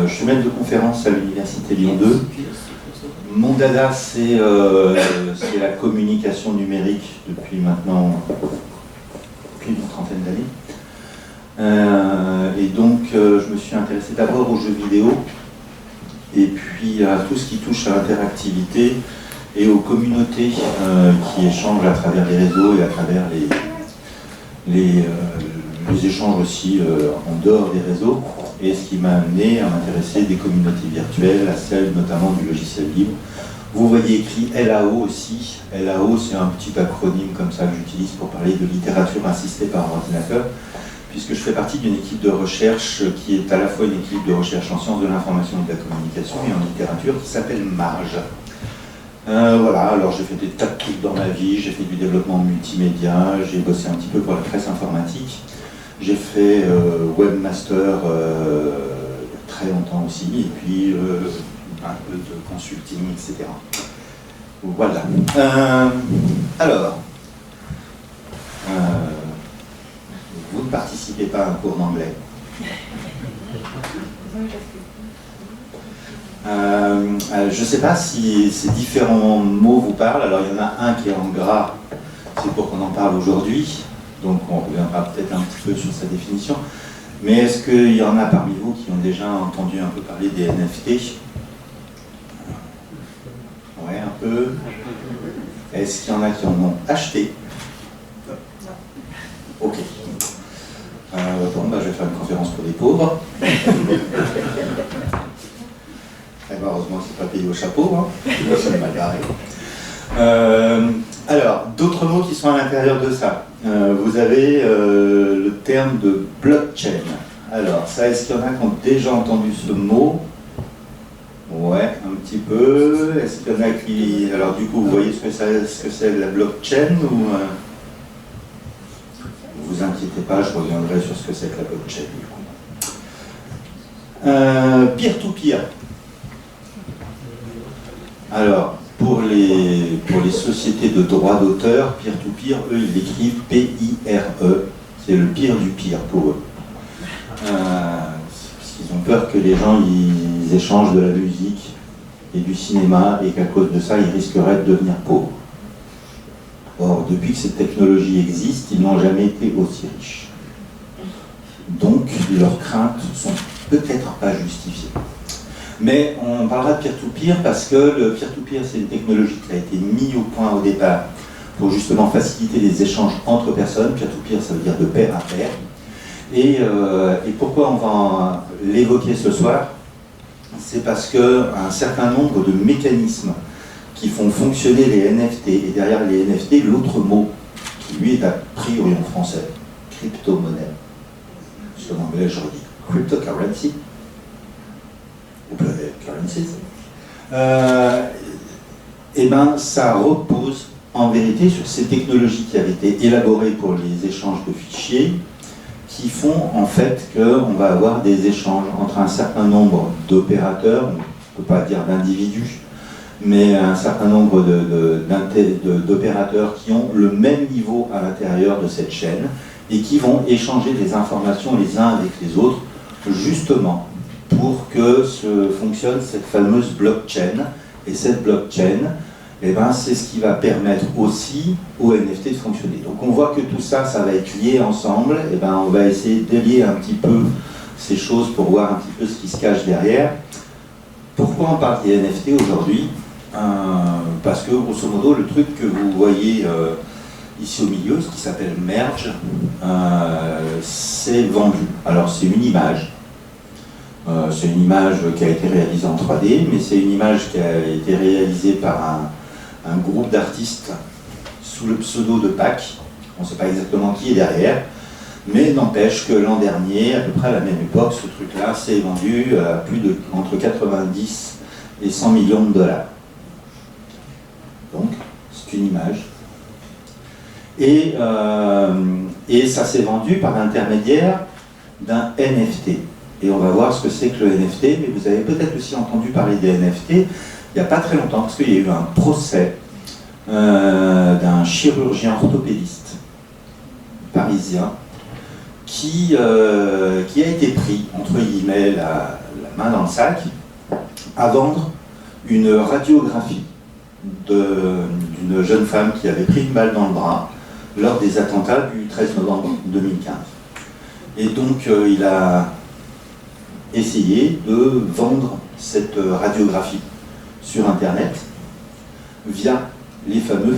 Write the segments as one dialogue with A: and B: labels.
A: je suis maître de conférence à l'Université Lyon 2. Mon dada, c'est la communication numérique depuis maintenant plus d'une trentaine d'années. Et donc, je me suis intéressé d'abord aux jeux vidéo, et puis à tout ce qui touche à l'interactivité et aux communautés qui échangent à travers les réseaux et à travers les échanges aussi en dehors des réseaux, et ce qui m'a amené à m'intéresser des communautés virtuelles, à celles notamment du logiciel libre. Vous voyez écrit LAO aussi. LAO, c'est un petit acronyme comme ça que j'utilise pour parler de littérature assistée par ordinateur, puisque je fais partie d'une équipe de recherche qui est à la fois une équipe de recherche en sciences de l'information et de la communication et en littérature qui s'appelle MARGE. Voilà, alors j'ai fait des tas de trucs dans ma vie, j'ai fait du développement multimédia, j'ai bossé un petit peu pour la presse informatique, j'ai fait webmaster très longtemps aussi, et puis un peu de consulting, etc. Voilà. Alors, vous ne participez pas à un cours d'anglais. Je ne sais pas si ces différents mots vous parlent. Alors il y en a un qui est en gras, c'est pour qu'on en parle aujourd'hui, donc on reviendra peut-être un petit peu sur sa définition. Mais est-ce qu'il y en a parmi vous qui ont déjà entendu un peu parler des NFT? Ouais, un peu. Est-ce qu'il y en a qui en ont acheté? Ok. Bon, bah, je vais faire une conférence pour les pauvres. Heureusement, c'est pas payé au chapeau, hein. Moi, ça m'a garé. Alors, d'autres mots qui sont à l'intérieur de ça. Vous avez le terme de blockchain. Alors, ça, est-ce qu'il y en a qui ont déjà entendu ce mot? Ouais, un petit peu. Est-ce qu'il y en a qui... Alors, du coup, vous voyez ce que c'est la blockchain ou... Ne vous inquiétez pas, je reviendrai sur ce que c'est que la blockchain. Peer-to-peer. Alors, pour les sociétés de droit d'auteur, peer-to-peer, eux, ils l'écrivent P-I-R-E. C'est le pire du pire pour eux. Parce qu'ils ont peur que les gens ils échangent de la musique et du cinéma et qu'à cause de ça, ils risqueraient de devenir pauvres. Or, depuis que cette technologie existe, ils n'ont jamais été aussi riches. Donc, leurs craintes sont peut-être pas justifiées. Mais on parlera de peer-to-peer parce que le peer-to-peer, c'est une technologie qui a été mise au point au départ pour justement faciliter les échanges entre personnes. Peer-to-peer, ça veut dire de pair à pair. Et pourquoi on va l'évoquer ce soir? C'est parce qu'un certain nombre de mécanismes qui font fonctionner les NFT, et derrière les NFT, l'autre mot, qui lui est a priori en français, crypto-monnaie. Parce qu'en anglais, je redis cryptocurrency, ou currency, et ben ça repose en vérité sur ces technologies qui avaient été élaborées pour les échanges de fichiers, qui font en fait qu'on va avoir des échanges entre un certain nombre d'opérateurs, on ne peut pas dire d'individus, mais un certain nombre d'opérateurs qui ont le même niveau à l'intérieur de cette chaîne et qui vont échanger des informations les uns avec les autres, justement pour que fonctionne cette fameuse blockchain. Et cette blockchain, eh ben, c'est ce qui va permettre aussi aux NFT de fonctionner. Donc on voit que tout ça, ça va être lié ensemble. Et ben, on va essayer de lier un petit peu ces choses pour voir un petit peu ce qui se cache derrière. Pourquoi on parle des NFT aujourd'hui? Parce que grosso modo, le truc que vous voyez ici au milieu, ce qui s'appelle Merge, c'est vendu. Alors c'est une image. C'est une image qui a été réalisée en 3D, mais c'est une image qui a été réalisée par un groupe d'artistes sous le pseudo de PAC. On ne sait pas exactement qui est derrière, mais n'empêche que l'an dernier, à peu près à la même époque, ce truc-là s'est vendu à plus de entre 90 et 100 millions de dollars. Donc, c'est une image. Et ça s'est vendu par l'intermédiaire d'un NFT. Et on va voir ce que c'est que le NFT, mais vous avez peut-être aussi entendu parler des NFT il n'y a pas très longtemps, parce qu'il y a eu un procès d'un chirurgien orthopédiste parisien qui a été pris, entre guillemets, la main dans le sac, à vendre une radiographie d'une jeune femme qui avait pris une balle dans le bras lors des attentats du 13 novembre 2015. Et donc il a essayé de vendre cette radiographie sur Internet via les fameux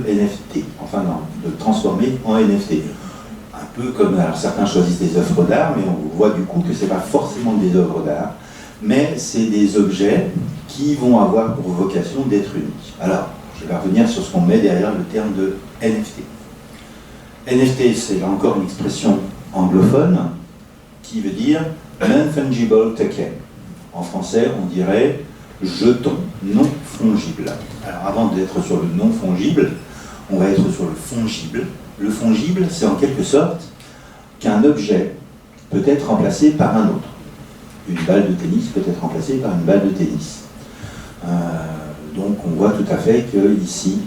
A: NFT, enfin non, de transformer en NFT. Un peu comme, alors certains choisissent des œuvres d'art, mais on voit du coup que ce n'est pas forcément des œuvres d'art, mais c'est des objets qui vont avoir pour vocation d'être uniques. Alors, je vais revenir sur ce qu'on met derrière le terme de NFT. NFT, c'est là encore une expression anglophone qui veut dire non-fungible token. En français, on dirait jeton non fongible. Alors, avant d'être sur le non fongible, on va être sur le fongible. Le fongible, c'est en quelque sorte qu'un objet peut être remplacé par un autre. Une balle de tennis peut être remplacée par une balle de tennis. Donc on voit tout à fait que ici,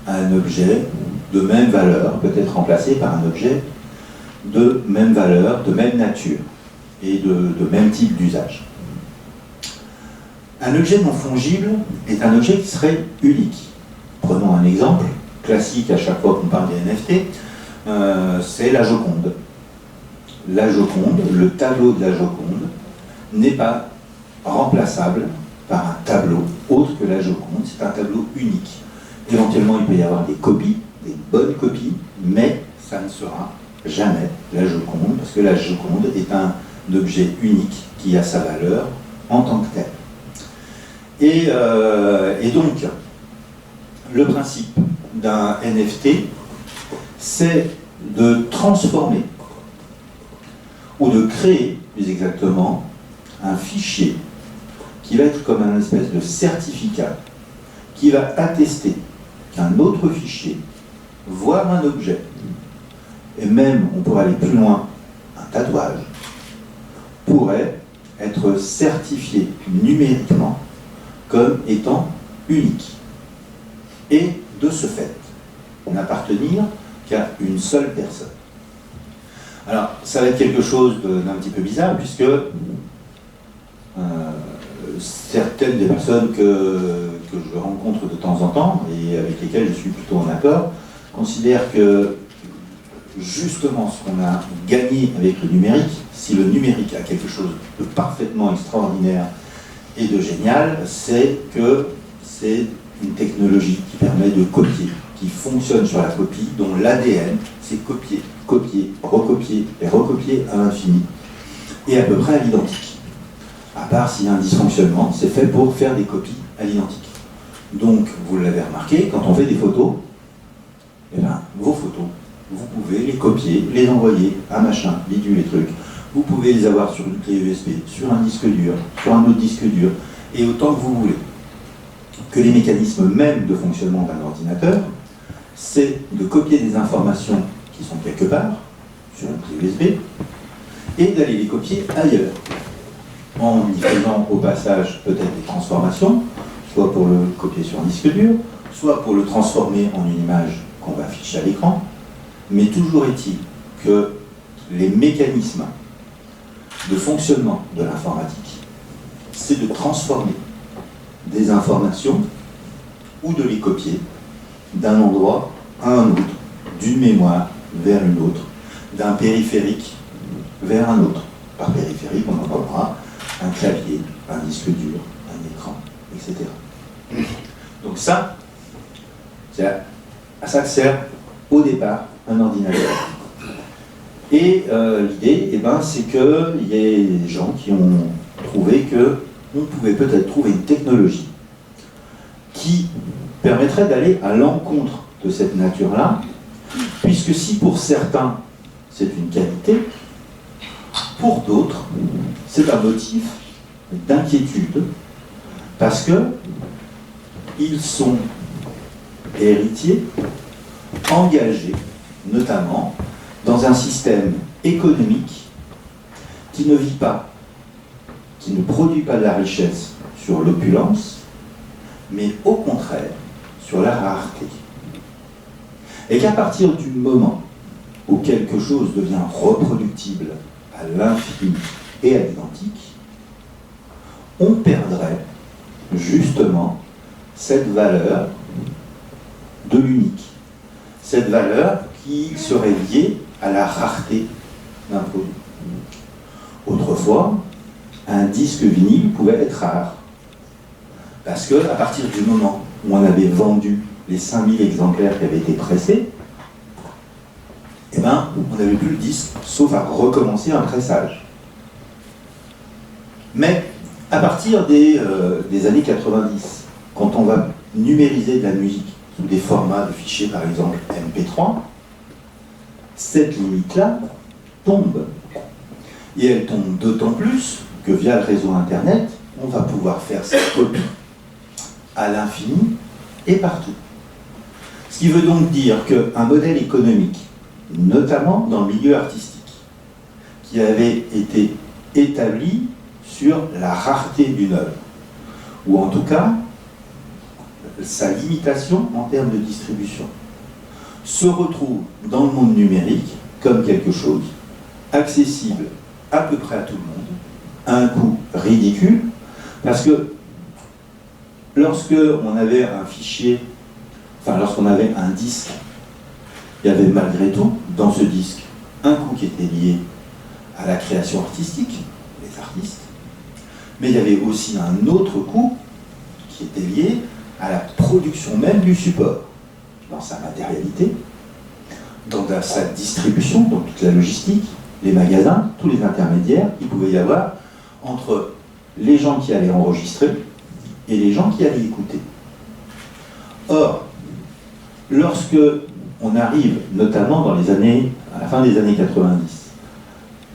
A: un objet de même valeur peut être remplacé par un objet de même valeur, de même nature et de même type d'usage. Un objet non fongible est un objet qui serait unique. Prenons un exemple classique à chaque fois qu'on parle des NFT, c'est la Joconde. La Joconde, le tableau de la Joconde, n'est pas remplaçable par un tableau autre que la Joconde. C'est un tableau unique. Éventuellement, il peut y avoir des copies, des bonnes copies, mais ça ne sera jamais la Joconde, parce que la Joconde est un objet unique qui a sa valeur en tant que tel. Et donc, le principe d'un NFT, c'est de transformer, ou de créer, plus exactement, un fichier qui va être comme un espèce de certificat qui va attester qu'un autre fichier, voire un objet, et même, on pourrait aller plus loin, un tatouage, pourrait être certifié numériquement comme étant unique. Et de ce fait, n'appartenir qu'à une seule personne. Alors, ça va être quelque chose d'un petit peu bizarre, puisque certaines des personnes que je rencontre de temps en temps, et avec lesquelles je suis plutôt en accord, considèrent que justement ce qu'on a gagné avec le numérique, si le numérique a quelque chose de parfaitement extraordinaire et de génial, c'est que c'est une technologie qui permet de copier, qui fonctionne sur la copie, dont l'ADN, c'est copier, copier, recopier et recopier à l'infini, et à peu près à l'identique. À part s'il y a un dysfonctionnement, c'est fait pour faire des copies à l'identique. Donc, vous l'avez remarqué, quand on fait des photos, eh bien, vos photos, vous pouvez les copier, les envoyer à machin, bidule les trucs. Vous pouvez les avoir sur une clé USB, sur un disque dur, sur un autre disque dur, et autant que vous voulez. Que les mécanismes même de fonctionnement d'un ordinateur, c'est de copier des informations qui sont quelque part, sur une clé USB, et d'aller les copier ailleurs, en y faisant au passage peut-être des transformations, soit pour le copier sur un disque dur, soit pour le transformer en une image qu'on va afficher à l'écran, mais toujours est-il que les mécanismes de fonctionnement de l'informatique, c'est de transformer des informations ou de les copier d'un endroit à un autre, d'une mémoire vers une autre, d'un périphérique vers un autre. Par périphérique, on entendra un clavier, un disque dur, un écran, etc. Donc ça, c'est à ça que sert au départ un ordinateur. Et l'idée, c'est qu'il y a des gens qui ont trouvé qu'on pouvait peut-être trouver une technologie qui permettrait d'aller à l'encontre de cette nature-là, puisque si pour certains c'est une qualité, pour d'autres c'est un motif d'inquiétude, parce qu'ils sont héritiers, engagés notamment dans un système économique qui ne vit pas, qui ne produit pas de la richesse sur l'opulence, mais au contraire sur la rareté. Et qu'à partir du moment où quelque chose devient reproductible à l'infini et à l'identique, on perdrait justement cette valeur de l'unique. Cette valeur qui serait liée à la rareté d'un produit. Autrefois, un disque vinyle pouvait être rare. Parce qu'à partir du moment où on avait vendu les 5000 exemplaires qui avaient été pressés, eh ben, on n'avait plus le disque, sauf à recommencer un pressage. Mais à partir des années 90, quand on va numériser de la musique sous des formats de fichiers, par exemple MP3, cette limite-là tombe. Et elle tombe d'autant plus que via le réseau Internet, on va pouvoir faire cette copie à l'infini et partout. Ce qui veut donc dire qu'un modèle économique, notamment dans le milieu artistique, qui avait été établi sur la rareté d'une œuvre, ou en tout cas sa limitation en termes de distribution, se retrouve dans le monde numérique comme quelque chose accessible à peu près à tout le monde, à un coût ridicule, parce que lorsque on avait un fichier, enfin lorsqu'on avait un disque, il y avait malgré tout dans ce disque un coût qui était lié à la création artistique, les artistes, mais il y avait aussi un autre coût qui était lié à la production même du support, dans sa matérialité, dans sa distribution, donc toute la logistique, les magasins, tous les intermédiaires qu'il pouvait y avoir entre les gens qui allaient enregistrer et les gens qui allaient écouter. Or, lorsque on arrive, notamment dans les années, à la fin des années 90,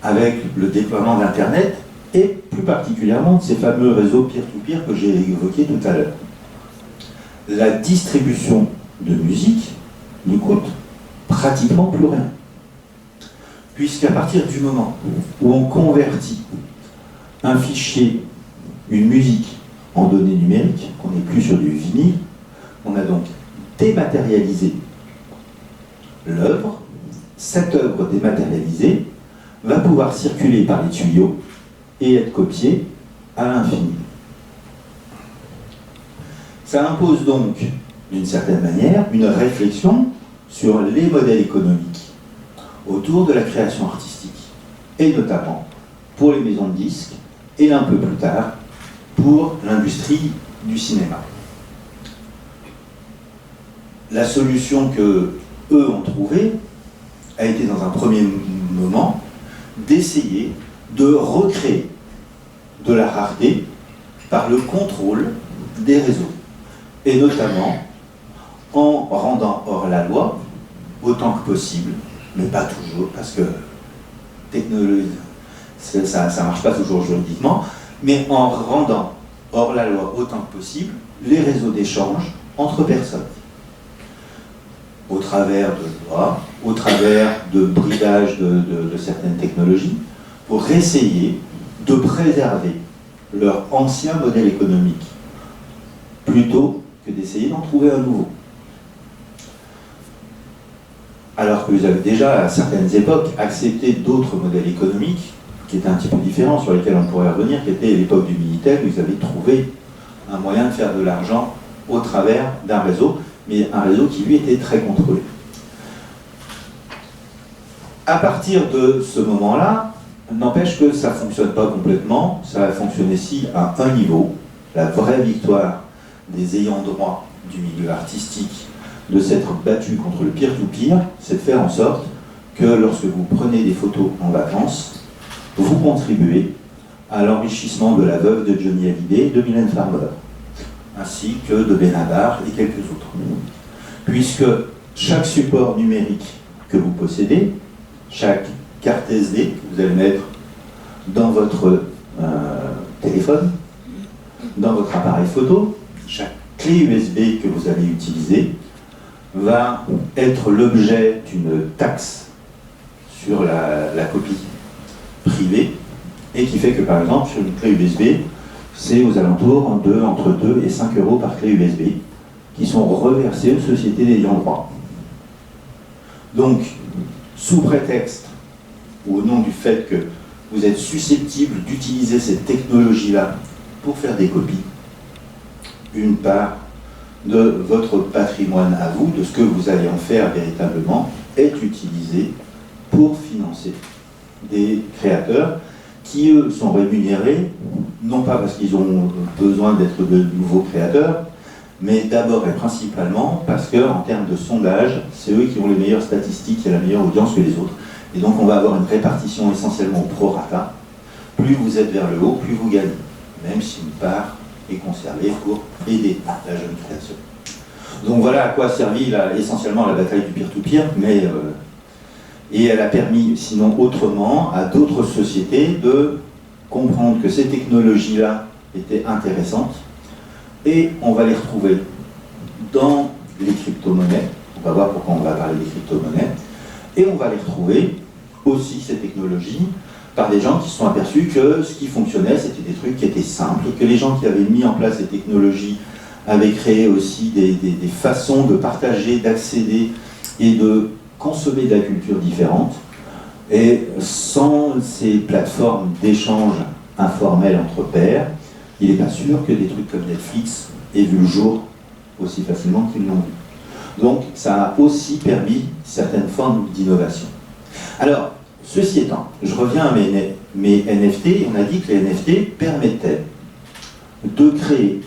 A: avec le déploiement d'Internet, et plus particulièrement de ces fameux réseaux peer-to-peer que j'ai évoqués tout à l'heure, la distribution de musique ne coûte pratiquement plus rien. Puisqu'à partir du moment où on convertit un fichier, une musique, en données numériques, qu'on n'est plus sur du vinyle, on a donc dématérialisé l'œuvre. Cette œuvre dématérialisée va pouvoir circuler par les tuyaux et être copiée à l'infini. Ça impose donc, d'une certaine manière, une réflexion sur les modèles économiques autour de la création artistique, et notamment pour les maisons de disques, et un peu plus tard, pour l'industrie du cinéma. La solution que eux ont trouvée a été dans un premier moment d'essayer de recréer de la rareté par le contrôle des réseaux, et notamment en rendant hors la loi, autant que possible, mais pas toujours, parce que technologie, ça ne marche pas toujours juridiquement, mais en rendant hors la loi autant que possible les réseaux d'échange entre personnes, au travers de lois, au travers de bridage de certaines technologies, pour essayer de préserver leur ancien modèle économique, plutôt que d'essayer d'en trouver un nouveau. Alors que vous avez déjà, à certaines époques, accepté d'autres modèles économiques qui étaient un petit peu différents, sur lesquels on pourrait revenir, qui était l'époque du Minitel, où vous avez trouvé un moyen de faire de l'argent au travers d'un réseau, mais un réseau qui, lui, était très contrôlé. À partir de ce moment-là, n'empêche que ça ne fonctionne pas complètement, ça a fonctionné si à un niveau, la vraie victoire des ayants droit du milieu artistique de s'être battu contre le peer-to-peer, c'est de faire en sorte que lorsque vous prenez des photos en vacances, vous contribuez à l'enrichissement de la veuve de Johnny Hallyday et de Mylène Farmer, ainsi que de Benabar et quelques autres. Puisque chaque support numérique que vous possédez, chaque carte SD que vous allez mettre dans votre téléphone, dans votre appareil photo, chaque clé USB que vous allez utiliser, va être l'objet d'une taxe sur la copie privée, et qui fait que par exemple sur une clé USB, c'est aux alentours entre 2 et 5 euros par clé USB qui sont reversés aux sociétés d'ayants droit. Donc, sous prétexte, ou au nom du fait que vous êtes susceptible d'utiliser cette technologie-là pour faire des copies, une part de votre patrimoine à vous, de ce que vous allez en faire véritablement, est utilisée pour financer des créateurs qui, eux, sont rémunérés, non pas parce qu'ils ont besoin d'être de nouveaux créateurs, mais d'abord et principalement parce qu'en termes de sondage, c'est eux qui ont les meilleures statistiques et la meilleure audience que les autres. Et donc on va avoir une répartition essentiellement au prorata. Plus vous êtes vers le haut, plus vous gagnez, même si une part est conservée pour aider la jeune création. Donc voilà à quoi a servi essentiellement la bataille du peer-to-peer, et elle a permis, sinon autrement, à d'autres sociétés de comprendre que ces technologies-là étaient intéressantes, et on va les retrouver dans les crypto-monnaies. On va voir pourquoi on va parler des crypto-monnaies. Et on va les retrouver aussi, ces technologies, par des gens qui se sont aperçus que ce qui fonctionnait, c'était des trucs qui étaient simples, et que les gens qui avaient mis en place ces technologies avaient créé aussi des façons de partager, d'accéder et de consommer de la culture différente. Et sans ces plateformes d'échange informels entre pairs, il n'est pas sûr que des trucs comme Netflix aient vu le jour aussi facilement qu'ils l'ont vu. Donc ça a aussi permis certaines formes d'innovation. Alors, ceci étant, je reviens à mes NFT. On a dit que les NFT permettaient de créer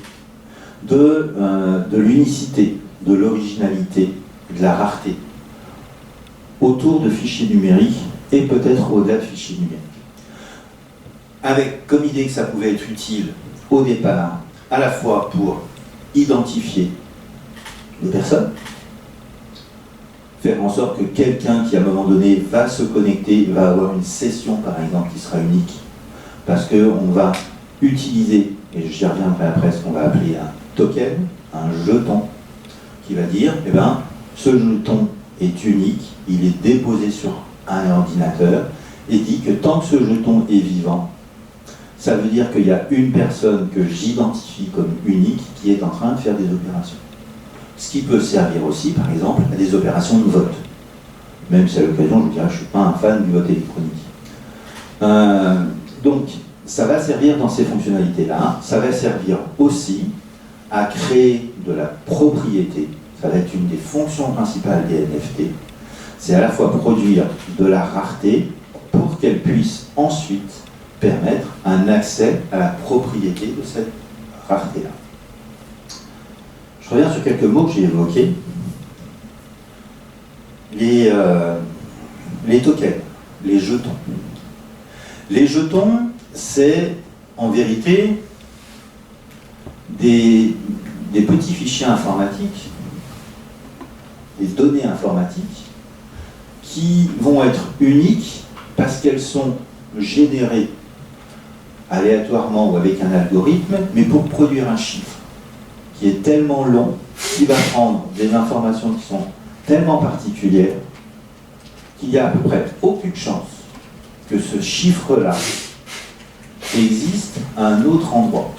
A: de l'unicité, de l'originalité, de la rareté autour de fichiers numériques et peut-être au-delà de fichiers numériques. Avec comme idée que ça pouvait être utile au départ, à la fois pour identifier les personnes, faire en sorte que quelqu'un qui à un moment donné va se connecter, va avoir une session par exemple qui sera unique, parce qu'on va utiliser, et j'y reviendrai après, ce qu'on va appeler un token, un jeton, qui va dire, eh ben, ce jeton est unique, il est déposé sur un ordinateur, et dit que tant que ce jeton est vivant, ça veut dire qu'il y a une personne que j'identifie comme unique qui est en train de faire des opérations. Ce qui peut servir aussi, par exemple, à des opérations de vote. Même si à l'occasion, je vous dirais, je ne suis pas un fan du vote électronique. Donc, ça va servir dans ces fonctionnalités-là. Ça va servir aussi à créer de la propriété. Ça va être une des fonctions principales des NFT. C'est à la fois produire de la rareté pour qu'elle puisse ensuite permettre un accès à la propriété de cette rareté-là. Je reviens sur quelques mots que j'ai évoqués. Les tokens, les jetons. Les jetons, c'est en vérité des petits fichiers informatiques, des données informatiques, qui vont être uniques parce qu'elles sont générées aléatoirement ou avec un algorithme, mais pour produire un chiffre qui est tellement long, qui va prendre des informations qui sont tellement particulières, qu'il n'y a à peu près aucune chance que ce chiffre-là existe à un autre endroit.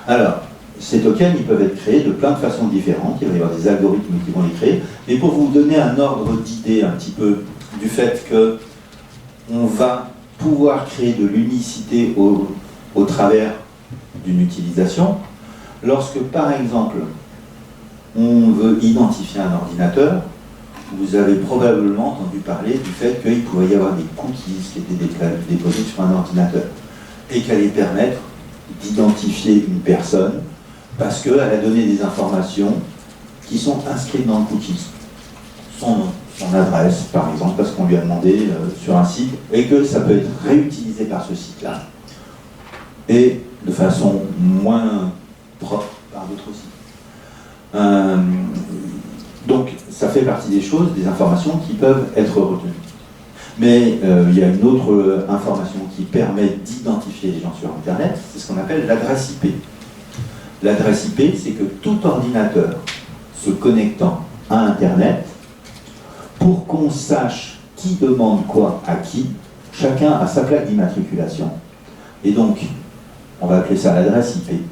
A: Alors, ces tokens, ils peuvent être créés de plein de façons différentes, il va y avoir des algorithmes qui vont les créer, mais pour vous donner un ordre d'idée un petit peu du fait qu'on va pouvoir créer de l'unicité au travers d'une utilisation, lorsque par exemple on veut identifier un ordinateur, vous avez probablement entendu parler du fait qu'il pouvait y avoir des cookies qui étaient déposés sur un ordinateur et qui allaient permettre d'identifier une personne parce qu'elle a donné des informations qui sont inscrites dans le cookie. Son nom, son adresse, par exemple, parce qu'on lui a demandé sur un site, et que ça peut être réutilisé par ce site-là, et de façon moins propre par d'autres sites. Donc, ça fait partie des choses, des informations qui peuvent être retenues. Mais il y a une autre information qui permet d'identifier les gens sur Internet, c'est ce qu'on appelle l'adresse IP. L'adresse IP, c'est que tout ordinateur se connectant à Internet, pour qu'on sache qui demande quoi à qui, chacun a sa plaque d'immatriculation. Et donc, on va appeler ça l'adresse IP.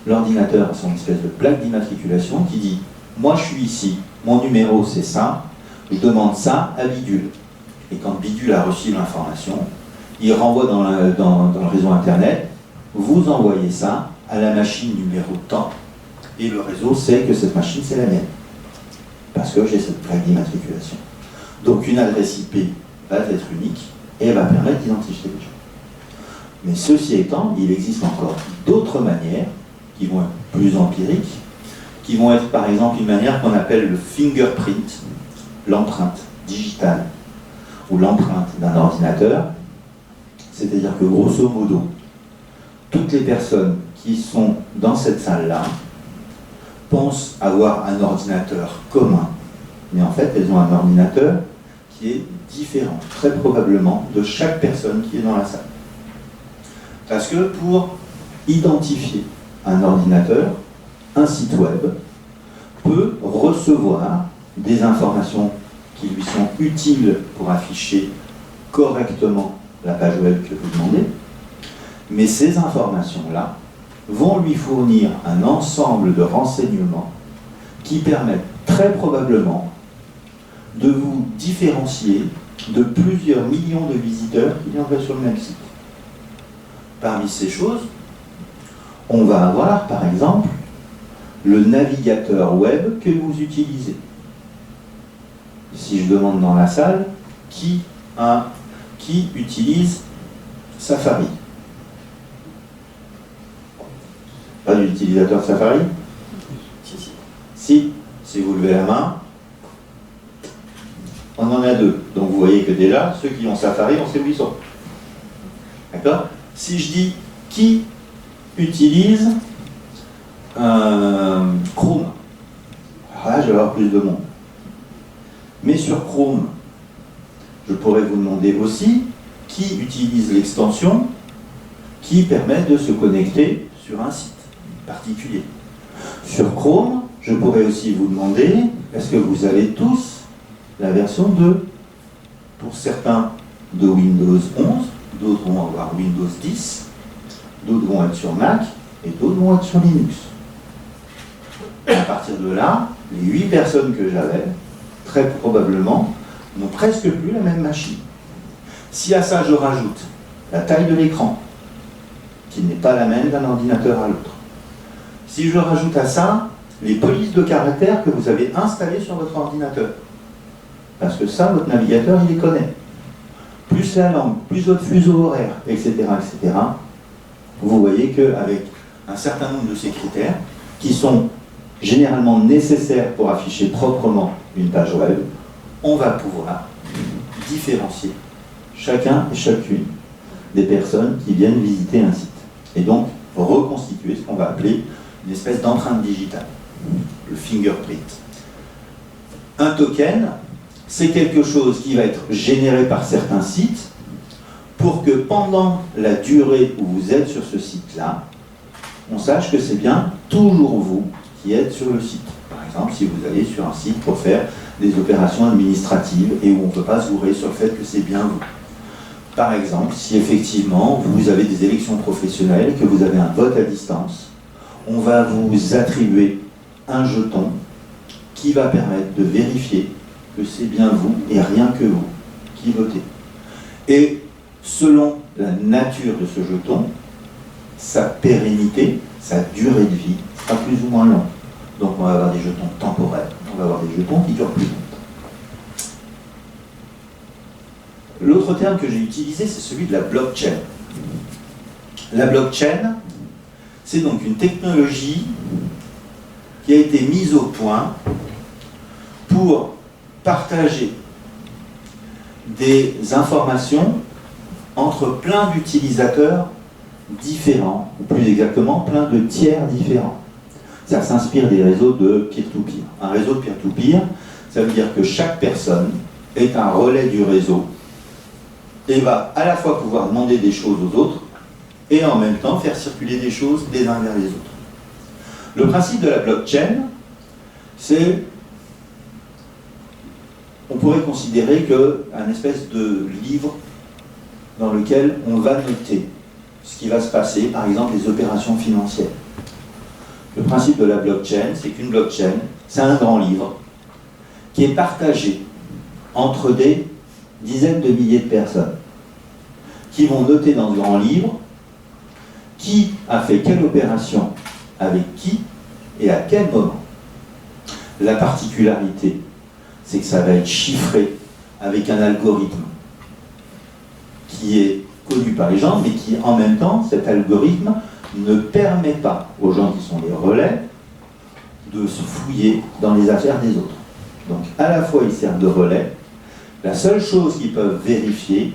A: L'ordinateur a son espèce de plaque d'immatriculation qui dit « Moi, je suis ici, mon numéro, c'est ça, je demande ça à Bidule. » Et quand Bidule a reçu l'information, il renvoie dans le réseau Internet, vous envoyez ça à la machine numéro tant, et le réseau sait que cette machine, c'est la mienne, parce que j'ai cette plaque d'immatriculation. Donc une adresse IP va être unique, et elle va permettre d'identifier les gens. Mais ceci étant, il existe encore d'autres manières, qui vont être plus empiriques, qui vont être par exemple une manière qu'on appelle le fingerprint, l'empreinte digitale, ou l'empreinte d'un ordinateur. C'est-à-dire que grosso modo, toutes les personnes qui sont dans cette salle-là pensent avoir un ordinateur commun, mais en fait elles ont un ordinateur qui est différent, très probablement, de chaque personne qui est dans la salle. Parce que pour identifier un ordinateur, un site web peut recevoir des informations qui lui sont utiles pour afficher correctement la page web que vous demandez, mais ces informations-là vont lui fournir un ensemble de renseignements qui permettent très probablement de vous différencier de plusieurs millions de visiteurs qui viendraient sur le même site. Parmi ces choses, on va avoir par exemple le navigateur web que vous utilisez. Si je demande dans la salle qui utilise Safari. Pas d'utilisateur Safari? Si vous levez la main, on en a deux. Donc vous voyez que déjà, ceux qui ont Safari, on sait où ils sont. D'accord? Si je dis qui utilise Chrome, alors là, je vais avoir plus de monde. Mais sur Chrome, je pourrais vous demander aussi qui utilise l'extension qui permet de se connecter sur un site particulier. Sur Chrome, je pourrais aussi vous demander, est-ce que vous avez tous la version 2? Pour certains de Windows 11, d'autres vont avoir Windows 10, d'autres vont être sur Mac et d'autres vont être sur Linux. À partir de là, les 8 personnes que j'avais, très probablement, n'ont presque plus la même machine. Si à ça je rajoute la taille de l'écran, qui n'est pas la même d'un ordinateur à l'autre, si je rajoute à ça les polices de caractères que vous avez installées sur votre ordinateur, parce que ça, votre navigateur, il les connaît, plus la langue, plus votre fuseau horaire, etc., etc., vous voyez qu'avec un certain nombre de ces critères, qui sont généralement nécessaires pour afficher proprement une page web, on va pouvoir différencier chacun et chacune des personnes qui viennent visiter un site. Et donc, reconstituer ce qu'on va appeler une espèce d'empreinte digitale, le fingerprint. Un token, c'est quelque chose qui va être généré par certains sites pour que pendant la durée où vous êtes sur ce site-là, on sache que c'est bien toujours vous qui êtes sur le site. Par exemple, si vous allez sur un site pour faire des opérations administratives et où on ne peut pas se gourer sur le fait que c'est bien vous. Par exemple, si effectivement vous avez des élections professionnelles, que vous avez un vote à distance, on va vous attribuer un jeton qui va permettre de vérifier que c'est bien vous et rien que vous qui votez. Et selon la nature de ce jeton, sa pérennité, sa durée de vie sera plus ou moins longue. Donc on va avoir des jetons temporaires, on va avoir des jetons qui durent plus longtemps. L'autre terme que j'ai utilisé, c'est celui de la blockchain. La blockchain, c'est donc une technologie qui a été mise au point pour partager des informations entre plein d'utilisateurs différents, ou plus exactement, plein de tiers différents. Ça s'inspire des réseaux de peer-to-peer. Un réseau de peer-to-peer, ça veut dire que chaque personne est un relais du réseau et va à la fois pouvoir demander des choses aux autres et en même temps faire circuler des choses des uns vers les autres. Le principe de la blockchain, c'est, on pourrait considérer qu'un espèce de livre dans lequel on va noter ce qui va se passer, par exemple les opérations financières. Le principe de la blockchain, c'est qu'une blockchain, c'est un grand livre qui est partagé entre des dizaines de milliers de personnes. qui vont noter dans ce grand livre qui a fait quelle opération avec qui et à quel moment. La particularité, c'est que ça va être chiffré avec un algorithme qui est connu par les gens, mais qui en même temps, cet algorithme ne permet pas aux gens qui sont les relais de se fouiller dans les affaires des autres. Donc à la fois ils servent de relais, la seule chose qu'ils peuvent vérifier,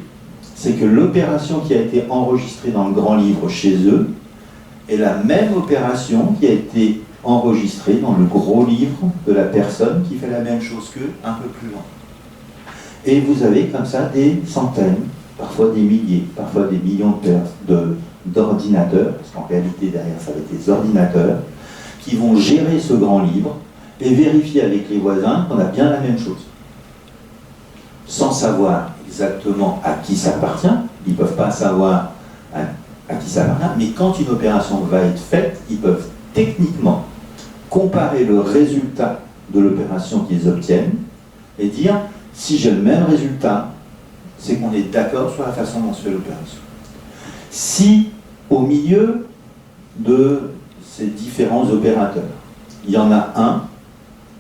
A: c'est que l'opération qui a été enregistrée dans le grand livre chez eux est la même opération qui a été enregistrée dans le gros livre de la personne qui fait la même chose qu'eux un peu plus loin. Et vous avez comme ça des centaines, parfois des milliers, parfois des millions d'ordinateurs, parce qu'en réalité derrière ça va être des ordinateurs, qui vont gérer ce grand livre et vérifier avec les voisins qu'on a bien la même chose. Sans savoir exactement à qui ça appartient, ils ne peuvent pas savoir à qui ça appartient, mais quand une opération va être faite, ils peuvent techniquement comparer le résultat de l'opération qu'ils obtiennent et dire si j'ai le même résultat, c'est qu'on est d'accord sur la façon dont se fait l'opération. Si au milieu de ces différents opérateurs, il y en a un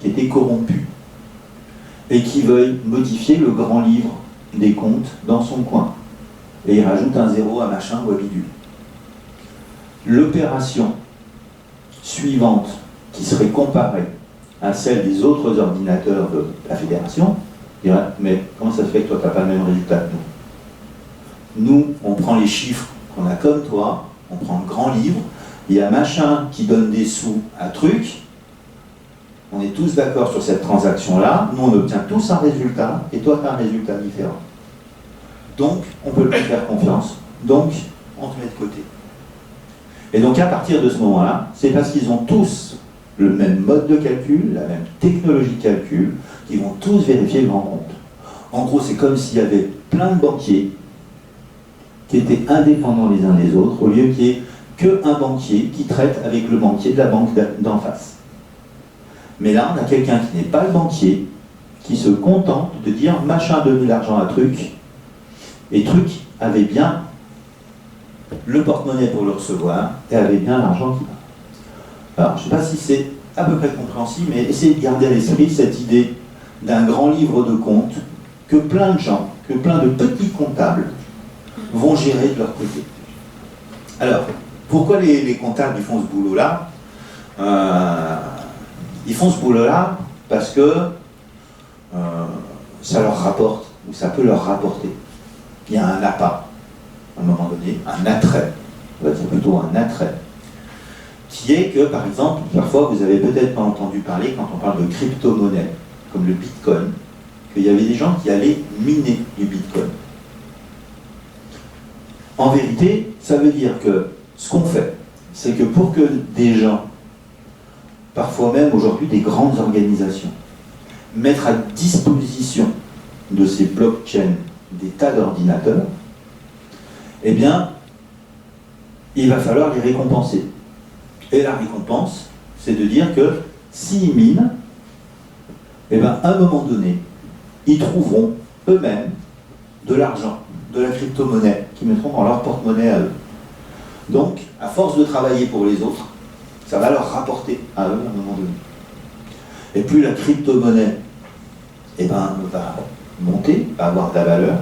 A: qui était corrompu et qui veuille modifier le grand livre des comptes dans son coin, et il rajoute un zéro à machin ou à bidule. L'opération suivante qui serait comparée à celle des autres ordinateurs de la fédération dirait mais comment ça se fait que toi tu n'as pas le même résultat que nous? Nous, on prend les chiffres qu'on a comme toi, on prend le grand livre, il y a machin qui donne des sous à truc, on est tous d'accord sur cette transaction-là, nous on obtient tous un résultat, et toi tu as un résultat différent. Donc, on peut pas faire confiance, donc on te met de côté. Et donc à partir de ce moment-là, c'est parce qu'ils ont tous le même mode de calcul, la même technologie de calcul, qu'ils vont tous vérifier le grand compte. En gros, c'est comme s'il y avait plein de banquiers qui étaient indépendants les uns des autres, au lieu qu'il n'y ait qu'un banquier qui traite avec le banquier de la banque d'en face. Mais là, on a quelqu'un qui n'est pas le banquier, qui se contente de dire machin a donné l'argent à truc, et truc avait bien le porte-monnaie pour le recevoir, et avait bien l'argent qui va. Alors, je ne sais pas si c'est à peu près compréhensible, mais essayez de garder à l'esprit cette idée d'un grand livre de comptes que plein de gens, que plein de petits comptables vont gérer de leur côté. Alors, pourquoi les comptables ils font ce boulot-là? Ils font ce boulot-là parce que ça leur rapporte, ou ça peut leur rapporter. Il y a un appât, à un moment donné, un attrait, on va dire plutôt un attrait, qui est que, par exemple, parfois vous avez peut-être pas entendu parler, quand on parle de crypto-monnaie, comme le Bitcoin, qu'il y avait des gens qui allaient miner du Bitcoin. En vérité, ça veut dire que ce qu'on fait, c'est que pour que des gens, parfois même aujourd'hui des grandes organisations, mettent à disposition de ces blockchains des tas d'ordinateurs, eh bien, il va falloir les récompenser. Et la récompense, c'est de dire que s'ils minent, eh bien, à un moment donné, ils trouveront eux-mêmes de l'argent, de la crypto-monnaie, qu'ils mettront dans leur porte-monnaie à eux. Donc, à force de travailler pour les autres, ça va leur rapporter à eux à un moment donné. Et plus la crypto-monnaie va monter, va avoir de la valeur,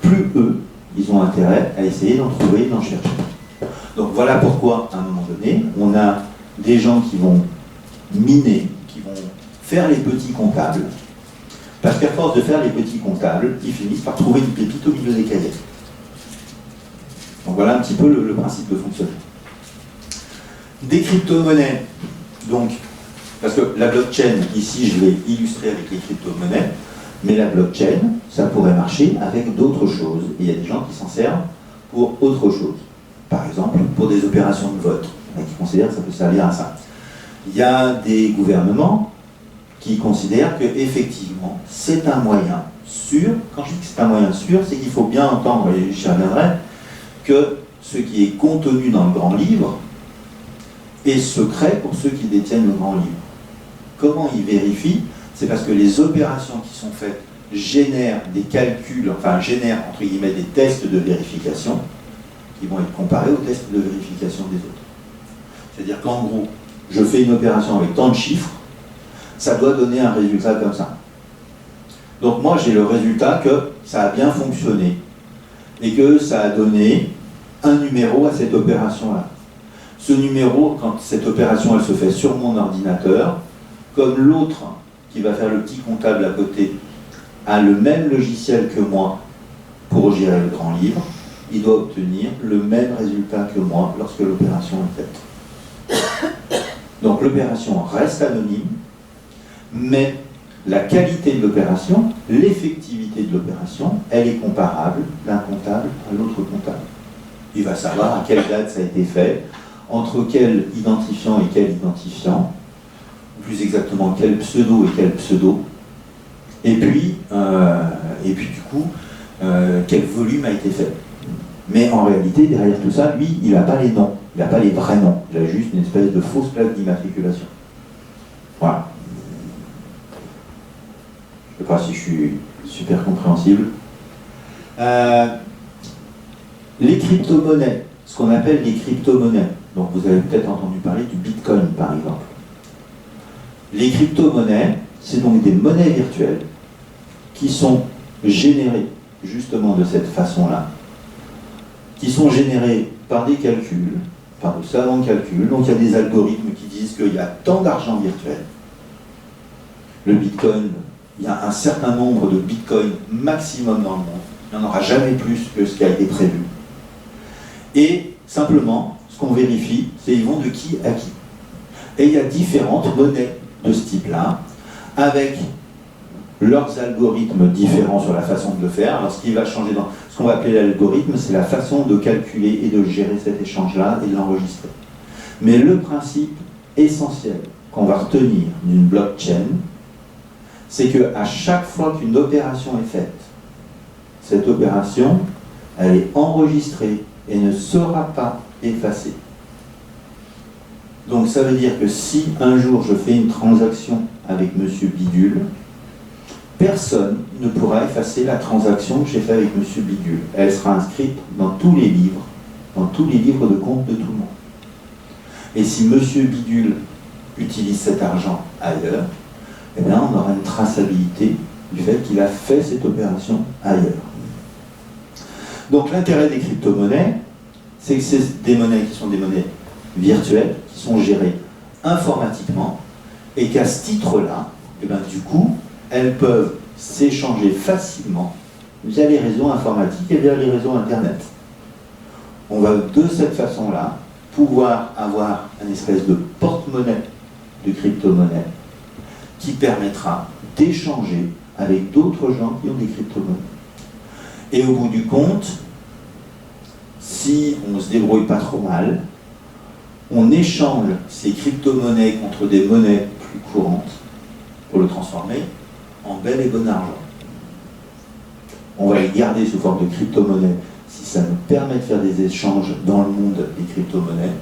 A: plus eux, ils ont intérêt à essayer d'en trouver, d'en chercher. Donc voilà pourquoi, à un moment donné, on a des gens qui vont miner, qui vont faire les petits comptables, parce qu'à force de faire les petits comptables, ils finissent par trouver une pépite au milieu des cahiers. Donc voilà un petit peu le principe de fonctionnement. Des crypto-monnaies, donc, parce que la blockchain, ici je l'ai illustré avec les crypto-monnaies, mais la blockchain, ça pourrait marcher avec d'autres choses. Et il y a des gens qui s'en servent pour autre chose. Par exemple, pour des opérations de vote, qui considèrent que ça peut servir à ça. Il y a des gouvernements qui considèrent qu'effectivement, c'est un moyen sûr. Quand je dis que c'est un moyen sûr, c'est qu'il faut bien entendre, et j'y reviendrai, que ce qui est contenu dans le grand livre est secret pour ceux qui détiennent le grand livre. Comment ils vérifient? C'est parce que les opérations qui sont faites, génère des calculs, enfin génère entre guillemets des tests de vérification qui vont être comparés aux tests de vérification des autres. C'est-à-dire qu'en gros, je fais une opération avec tant de chiffres, ça doit donner un résultat comme ça. Donc moi j'ai le résultat que ça a bien fonctionné et que ça a donné un numéro à cette opération-là. Ce numéro, quand cette opération elle se fait sur mon ordinateur, comme l'autre qui va faire le petit comptable à côté a le même logiciel que moi pour gérer le grand livre, il doit obtenir le même résultat que moi lorsque l'opération est faite. Donc l'opération reste anonyme, mais la qualité de l'opération, l'effectivité de l'opération, elle est comparable d'un comptable à l'autre comptable. Il va savoir à quelle date ça a été fait, entre quel identifiant et quel identifiant, plus exactement quel pseudo et quel pseudo, et puis du coup, quel volume a été fait. Mais en réalité, derrière tout ça, lui, il n'a pas les noms, il n'a pas les vrais noms, il a juste une espèce de fausse plaque d'immatriculation. Voilà. Je ne sais pas si je suis super compréhensible. Les crypto-monnaies, ce qu'on appelle les crypto-monnaies, donc vous avez peut-être entendu parler du Bitcoin par exemple. Les crypto-monnaies, c'est donc des monnaies virtuelles qui sont générées justement de cette façon-là, qui sont générées par des calculs, par de savants calculs. Donc il y a des algorithmes qui disent qu'il y a tant d'argent virtuel. Le Bitcoin, il y a un certain nombre de bitcoins maximum dans le monde. Il n'y en aura jamais plus que ce qui a été prévu. Et simplement, ce qu'on vérifie, c'est ils vont de qui à qui. Et il y a différentes monnaies de ce type-là, avec leurs algorithmes différents sur la façon de le faire. Alors ce qui va changer dans ce qu'on va appeler l'algorithme, c'est la façon de calculer et de gérer cet échange-là et de l'enregistrer. Mais le principe essentiel qu'on va retenir d'une blockchain, c'est qu'à chaque fois qu'une opération est faite, cette opération, elle est enregistrée et ne sera pas effacée. Donc ça veut dire que si un jour je fais une transaction avec Monsieur Bidule, personne ne pourra effacer la transaction que j'ai faite avec Monsieur Bidule. Elle sera inscrite dans tous les livres de compte de tout le monde. Et si Monsieur Bidule utilise cet argent ailleurs, eh bien on aura une traçabilité du fait qu'il a fait cette opération ailleurs. Donc l'intérêt des crypto-monnaies, c'est que c'est des monnaies qui sont des monnaies virtuelles, qui sont gérées informatiquement, et qu'à ce titre-là, eh bien, du coup, elles peuvent s'échanger facilement via les réseaux informatiques et via les réseaux Internet. On va de cette façon-là pouvoir avoir une espèce de porte-monnaie de crypto-monnaie qui permettra d'échanger avec d'autres gens qui ont des crypto-monnaies. Et au bout du compte, si on ne se débrouille pas trop mal, on échange ces crypto-monnaies contre des monnaies plus courantes pour le transformer en bel et bon argent. On va les garder sous forme de crypto-monnaies si ça nous permet de faire des échanges dans le monde des crypto-monnaies,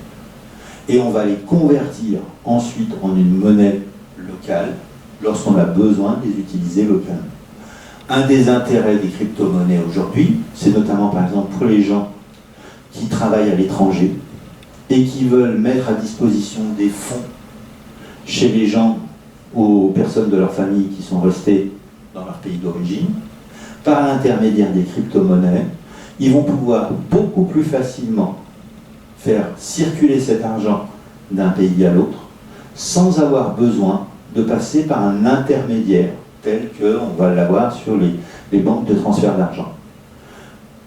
A: et on va les convertir ensuite en une monnaie locale lorsqu'on a besoin de les utiliser localement. Un des intérêts des crypto-monnaies aujourd'hui, c'est notamment par exemple pour les gens qui travaillent à l'étranger et qui veulent mettre à disposition des fonds chez les gens ou aux personnes de leur famille qui sont restées dans leur pays d'origine. Par l'intermédiaire des crypto-monnaies, ils vont pouvoir beaucoup plus facilement faire circuler cet argent d'un pays à l'autre sans avoir besoin de passer par un intermédiaire tel qu'on va l'avoir sur les banques de transfert d'argent.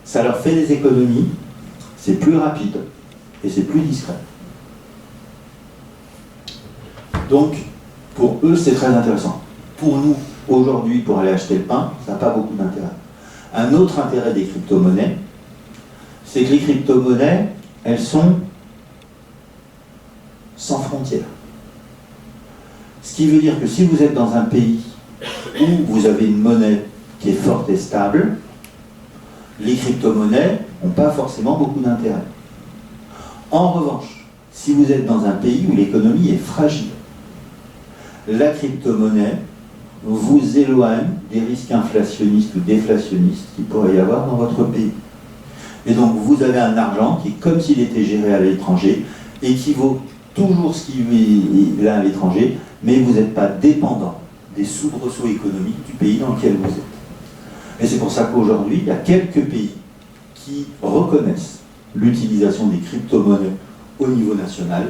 A: Ça leur fait des économies, c'est plus rapide et c'est plus discret. Donc, pour eux, c'est très intéressant. Pour nous, aujourd'hui, pour aller acheter le pain, ça n'a pas beaucoup d'intérêt. Un autre intérêt des crypto-monnaies, c'est que les crypto-monnaies, elles sont sans frontières. Ce qui veut dire que si vous êtes dans un pays où vous avez une monnaie qui est forte et stable, les crypto-monnaies n'ont pas forcément beaucoup d'intérêt. En revanche, si vous êtes dans un pays où l'économie est fragile, la crypto-monnaie vous éloigne des risques inflationnistes ou déflationnistes qu'il pourrait y avoir dans votre pays. Et donc vous avez un argent qui, comme s'il était géré à l'étranger, équivaut toujours ce qui est là à l'étranger, mais vous n'êtes pas dépendant des soubresauts économiques du pays dans lequel vous êtes. Et c'est pour ça qu'aujourd'hui, il y a quelques pays qui reconnaissent l'utilisation des crypto-monnaies au niveau national,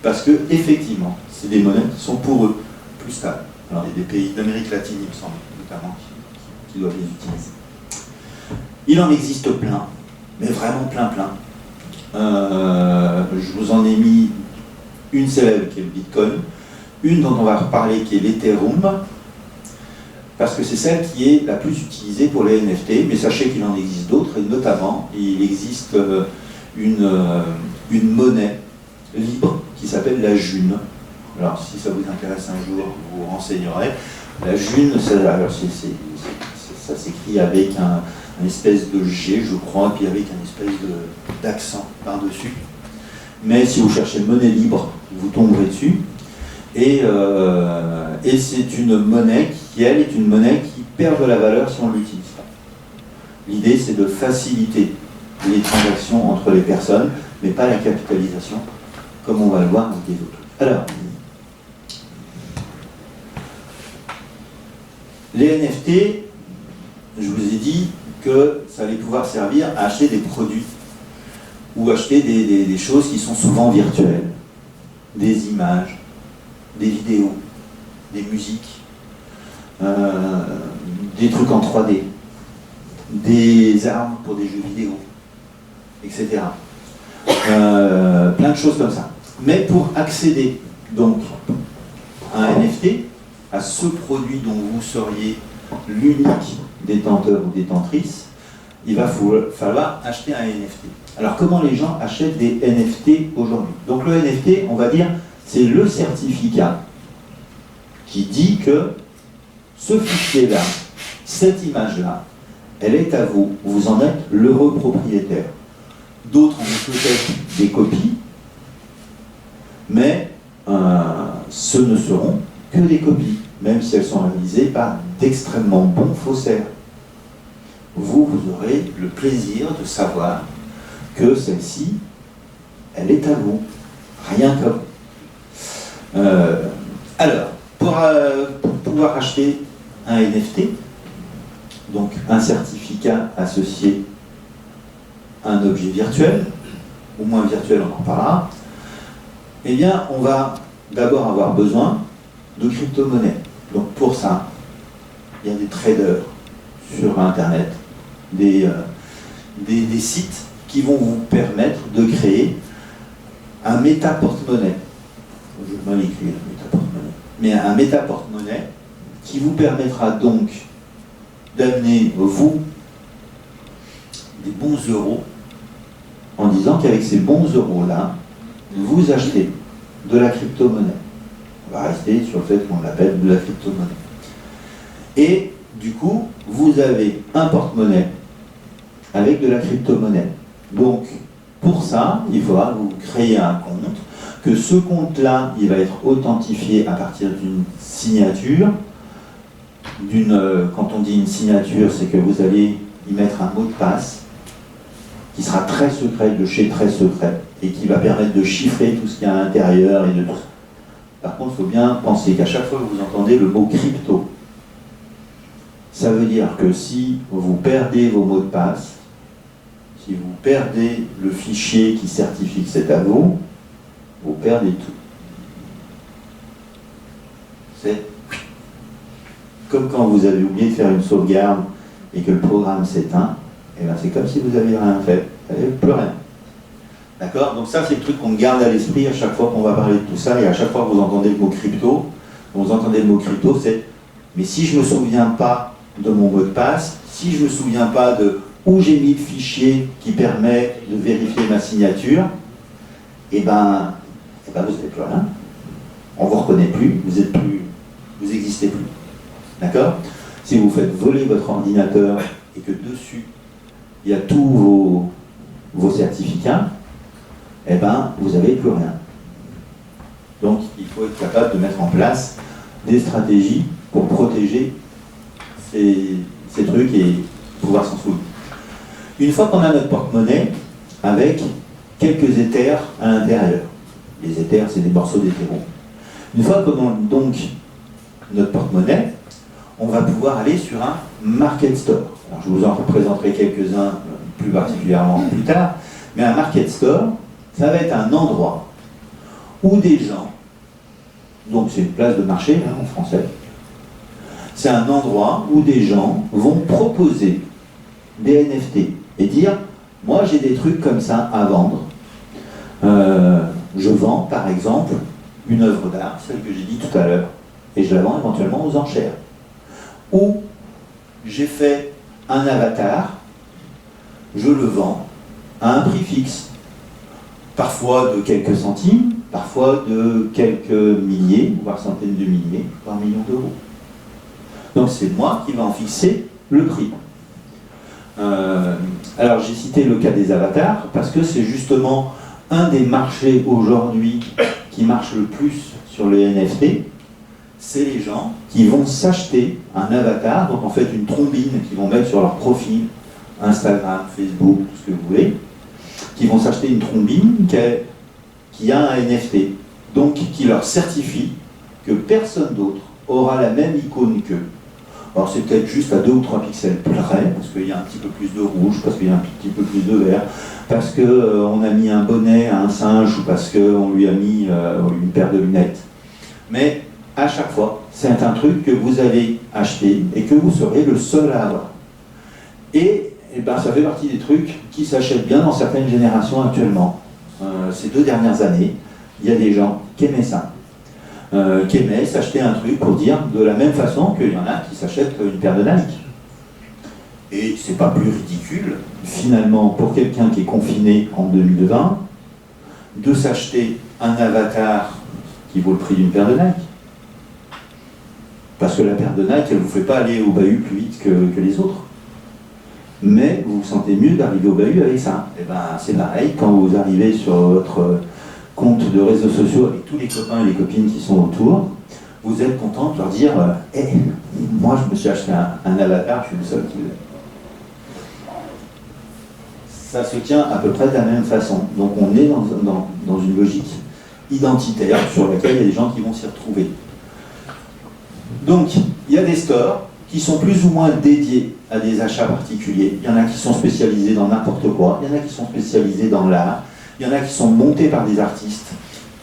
A: parce que effectivement, c'est des monnaies qui sont pour eux plus stables. Alors il y a des pays d'Amérique latine, il me semble, notamment, qui doivent les utiliser. Il en existe plein, mais vraiment plein. Je vous en ai mis une célèbre qui est le Bitcoin, une dont on va reparler qui est l'Ethereum, parce que c'est celle qui est la plus utilisée pour les NFT, mais sachez qu'il en existe d'autres, et notamment, il existe une monnaie libre qui s'appelle la June. Alors, si ça vous intéresse un jour, vous vous renseignerez. La June, ça s'écrit avec un espèce de G, je crois, puis avec un espèce d'accent par-dessus. Mais si vous cherchez monnaie libre, vous tomberez dessus. Et c'est une monnaie qui, elle, est une monnaie qui perd de la valeur si on ne l'utilise pas. L'idée, c'est de faciliter les transactions entre les personnes, mais pas la capitalisation, comme on va le voir avec les autres. Alors, les NFT, je vous ai dit que ça allait pouvoir servir à acheter des produits ou acheter des choses qui sont souvent virtuelles, des images, des vidéos, des musiques, des trucs en 3D, des armes pour des jeux vidéo, etc. Plein de choses comme ça. Mais pour accéder donc à un NFT, à ce produit dont vous seriez l'unique détenteur ou détentrice, il va falloir acheter un NFT. Alors comment les gens achètent des NFT aujourd'hui? Donc le NFT, on va dire, c'est le certificat qui dit que ce fichier-là, cette image-là, elle est à vous, vous en êtes l'heureux propriétaire. D'autres en ont peut-être des copies, mais ce ne seront que des copies, même si elles sont réalisées par d'extrêmement bons faussaires. Vous aurez le plaisir de savoir que celle-ci, elle est à vous, rien que vous. Alors, pour pouvoir acheter un NFT, donc un certificat associé à un objet virtuel, ou moins virtuel, on en parlera, eh bien, on va d'abord avoir besoin de crypto-monnaies. Donc pour ça, il y a des traders sur Internet, des sites qui vont vous permettre de créer un méta-porte-monnaie. Je vais mal écrire, méta-porte-monnaie. Mais un méta-porte-monnaie qui vous permettra donc d'amener, vous, des bons euros, en disant qu'avec ces bons euros-là, vous achetez de la crypto-monnaie. On va rester sur le fait qu'on l'appelle de la crypto-monnaie. Et du coup, vous avez un porte-monnaie avec de la crypto-monnaie. Donc, pour ça, il faudra vous créer un compte, que ce compte-là, il va être authentifié à partir d'une signature. Quand on dit une signature, c'est que vous allez y mettre un mot de passe qui sera très secret, de chez très secret, et qui va permettre de chiffrer tout ce qu'il y a à l'intérieur et de tout. Par contre, il faut bien penser qu'à chaque fois que vous entendez le mot crypto, ça veut dire que si vous perdez vos mots de passe, si vous perdez le fichier qui certifie que c'est à vous, vous perdez tout. C'est comme quand vous avez oublié de faire une sauvegarde et que le programme s'éteint, et bien c'est comme si vous n'aviez rien fait, vous n'avez plus rien. D'accord? Donc ça, c'est le truc qu'on garde à l'esprit à chaque fois qu'on va parler de tout ça, et à chaque fois que vous entendez le mot crypto, c'est « mais si je ne me souviens pas de mon mot de passe, si je ne me souviens pas de où j'ai mis le fichier qui permet de vérifier ma signature, et ben vous n'avez plus rien. On ne vous reconnaît plus, vous n'existez plus. D'accord? Si vous faites voler votre ordinateur et que dessus, il y a tous vos certificats, eh ben, vous n'avez plus rien. Donc, il faut être capable de mettre en place des stratégies pour protéger ces trucs et pouvoir s'en souvenir. Une fois qu'on a notre porte-monnaie, avec quelques éthers à l'intérieur, les éthers c'est des morceaux d'hétéro. Une fois qu'on a donc notre porte-monnaie, on va pouvoir aller sur un market store. Alors, je vous en représenterai quelques-uns plus particulièrement plus tard, mais un market store, ça va être un endroit où des gens, donc c'est une place de marché en français, c'est un endroit où des gens vont proposer des NFT et dire « moi j'ai des trucs comme ça à vendre, je vends par exemple une œuvre d'art, celle que j'ai dit tout à l'heure, et je la vends éventuellement aux enchères. Ou j'ai fait un avatar, je le vends à un prix fixe, parfois de quelques centimes, parfois de quelques milliers, voire centaines de milliers, voire millions d'euros. Donc c'est moi qui vais en fixer le prix. Alors j'ai cité le cas des avatars, parce que c'est justement un des marchés aujourd'hui qui marche le plus sur les NFT, c'est les gens qui vont s'acheter un avatar, donc en fait une trombine qu'ils vont mettre sur leur profil, Instagram, Facebook, tout ce que vous voulez, qui vont s'acheter une trombine qui a un NFT, donc qui leur certifie que personne d'autre aura la même icône qu'eux. Alors c'est peut-être juste à 2 ou 3 pixels près, parce qu'il y a un petit peu plus de rouge, parce qu'il y a un petit peu plus de vert, parce qu'on a mis un bonnet à un singe, ou parce qu'on lui a mis une paire de lunettes. Mais à chaque fois, c'est un truc que vous avez acheté et que vous serez le seul à avoir. Et ben, ça fait partie des trucs qui s'achètent bien dans certaines générations actuellement. Ces 2 dernières années, il y a des gens qui aimaient ça. Qui aimaient s'acheter un truc pour dire de la même façon qu'il y en a qui s'achètent une paire de Nike. Et c'est pas plus ridicule, finalement, pour quelqu'un qui est confiné en 2020, de s'acheter un avatar qui vaut le prix d'une paire de Nike. Parce que la paire de Nike, elle ne vous fait pas aller au bahut plus vite que les autres. Mais vous vous sentez mieux d'arriver au bahut avec ça. Et ben c'est pareil, quand vous arrivez sur votre compte de réseaux sociaux avec tous les copains et les copines qui sont autour, vous êtes content de leur dire hey, moi je me suis acheté un avatar, je suis le seul qui l'ai. Ça se tient à peu près de la même façon. Donc on est dans une logique identitaire sur laquelle il y a des gens qui vont s'y retrouver. Donc il y a des stores qui sont plus ou moins dédiés à des achats particuliers. Il y en a qui sont spécialisés dans n'importe quoi, il y en a qui sont spécialisés dans l'art, il y en a qui sont montés par des artistes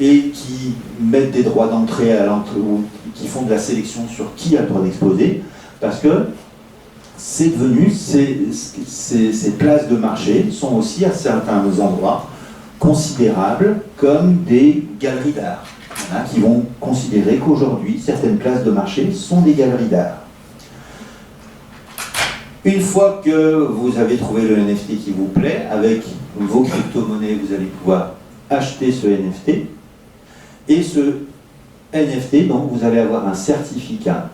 A: et qui mettent des droits d'entrée à l'entrée, ou qui font de la sélection sur qui a le droit d'exposer, parce que c'est devenu, ces places de marché sont aussi à certains endroits considérables comme des galeries d'art. Il y en a qui vont considérer qu'aujourd'hui, certaines places de marché sont des galeries d'art. Une fois que vous avez trouvé le NFT qui vous plaît, avec vos crypto-monnaies, vous allez pouvoir acheter ce NFT. Et ce NFT, donc, vous allez avoir un certificat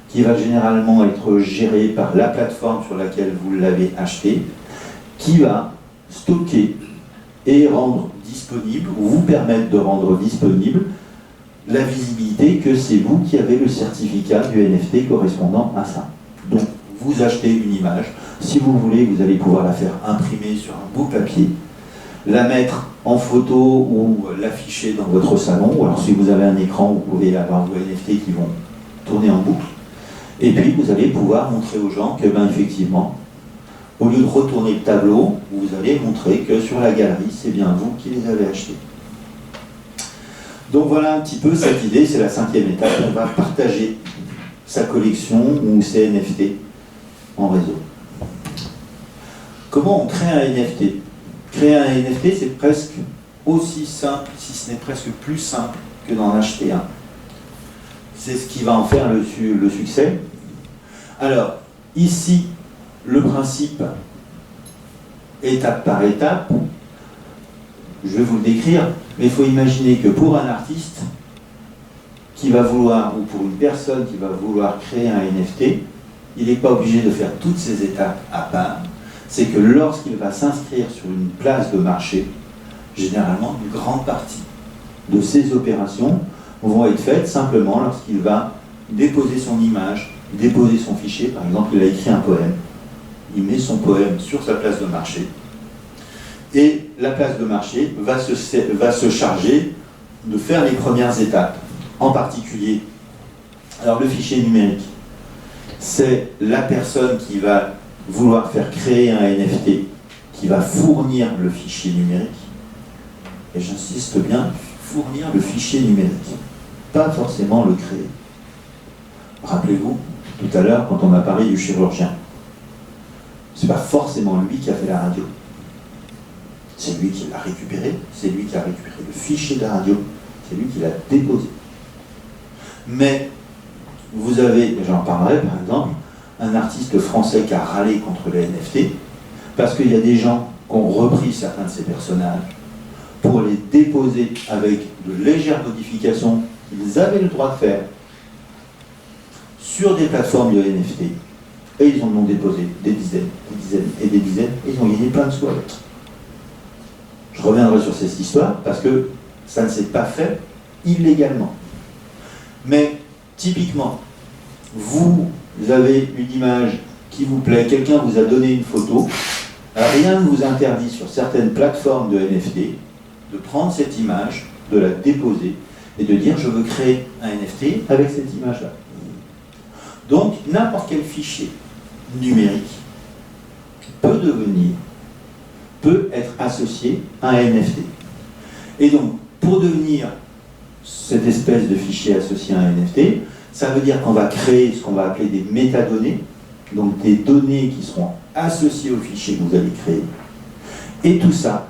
A: qui va généralement être géré par la plateforme sur laquelle vous l'avez acheté, qui va stocker et rendre disponible, ou vous permettre de rendre disponible, la visibilité que c'est vous qui avez le certificat du NFT correspondant à ça. Donc, vous achetez une image, si vous voulez, vous allez pouvoir la faire imprimer sur un beau papier, la mettre en photo ou l'afficher dans votre salon, ou alors si vous avez un écran, vous pouvez avoir vos NFT qui vont tourner en boucle, et puis vous allez pouvoir montrer aux gens que, ben, effectivement, au lieu de retourner le tableau, vous allez montrer que sur la galerie, c'est bien vous qui les avez achetés. Donc voilà un petit peu cette idée, c'est la 5e étape, on va partager sa collection ou ses NFT en réseau. Comment on crée un NFT? Créer un NFT, c'est presque aussi simple, si ce n'est presque plus simple que d'en acheter un. C'est ce qui va en faire le succès. Alors, ici, le principe, étape par étape, je vais vous le décrire, mais il faut imaginer que pour un artiste qui va vouloir, ou pour une personne qui va vouloir créer un NFT, il n'est pas obligé de faire toutes ces étapes à part. C'est que lorsqu'il va s'inscrire sur une place de marché, généralement une grande partie de ces opérations vont être faites simplement lorsqu'il va déposer son image, déposer son fichier. Par exemple, il a écrit un poème, il met son poème sur sa place de marché, et la place de marché va se charger de faire les premières étapes. En particulier, alors le fichier numérique, c'est la personne qui va vouloir faire créer un NFT, qui va fournir le fichier numérique, et j'insiste bien, fournir le fichier numérique, pas forcément le créer. Rappelez-vous, tout à l'heure, quand on a parlé du chirurgien, c'est pas forcément lui qui a fait la radio. C'est lui qui l'a récupéré, c'est lui qui a récupéré le fichier de la radio, c'est lui qui l'a déposé. Mais vous avez, j'en parlerai par exemple, un artiste français qui a râlé contre les NFT, parce qu'il y a des gens qui ont repris certains de ses personnages pour les déposer avec de légères modifications qu'ils avaient le droit de faire sur des plateformes de NFT. Et ils en ont déposé des dizaines et des dizaines, et ils ont gagné plein de sous avec. Je reviendrai sur cette histoire parce que ça ne s'est pas fait illégalement. Mais typiquement, vous avez une image qui vous plaît, quelqu'un vous a donné une photo, rien ne vous interdit sur certaines plateformes de NFT de prendre cette image, de la déposer et de dire je veux créer un NFT avec cette image-là. Donc n'importe quel fichier numérique peut être associé à un NFT. Et donc, pour devenir cette espèce de fichier associé à un NFT, ça veut dire qu'on va créer ce qu'on va appeler des métadonnées, donc des données qui seront associées au fichier que vous allez créer. Et tout ça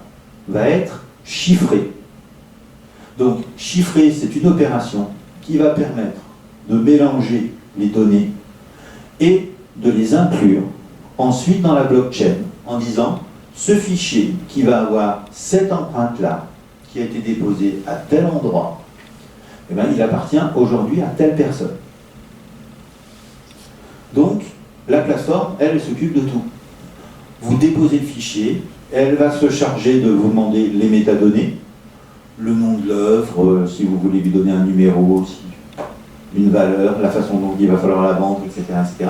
A: va être chiffré. Donc, chiffrer, c'est une opération qui va permettre de mélanger les données et de les inclure ensuite dans la blockchain en disant ce fichier qui va avoir cette empreinte-là, qui a été déposée à tel endroit, eh bien, il appartient aujourd'hui à telle personne. Donc, la plateforme, elle s'occupe de tout. Vous déposez le fichier, elle va se charger de vous demander les métadonnées, le nom de l'œuvre, si vous voulez lui donner un numéro, une valeur, la façon dont il va falloir la vendre, etc., etc.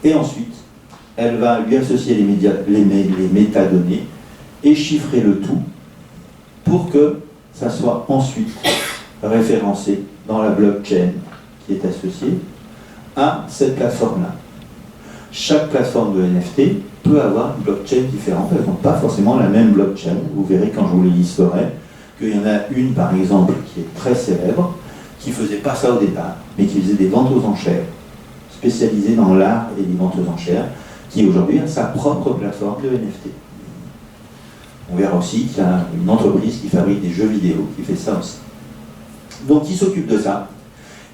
A: Et ensuite, elle va lui associer les métadonnées et chiffrer le tout pour que ça soit ensuite référencé dans la blockchain qui est associée à cette plateforme-là. Chaque plateforme de NFT peut avoir une blockchain différente, elles n'ont pas forcément la même blockchain. Vous verrez quand je vous les listerai qu'il y en a une par exemple qui est très célèbre, qui ne faisait pas ça au départ, mais qui faisait des ventes aux enchères, spécialisée dans l'art et les ventes aux enchères, qui aujourd'hui a sa propre plateforme de NFT. On verra aussi qu'il y a une entreprise qui fabrique des jeux vidéo qui fait ça aussi. Donc il s'occupe de ça.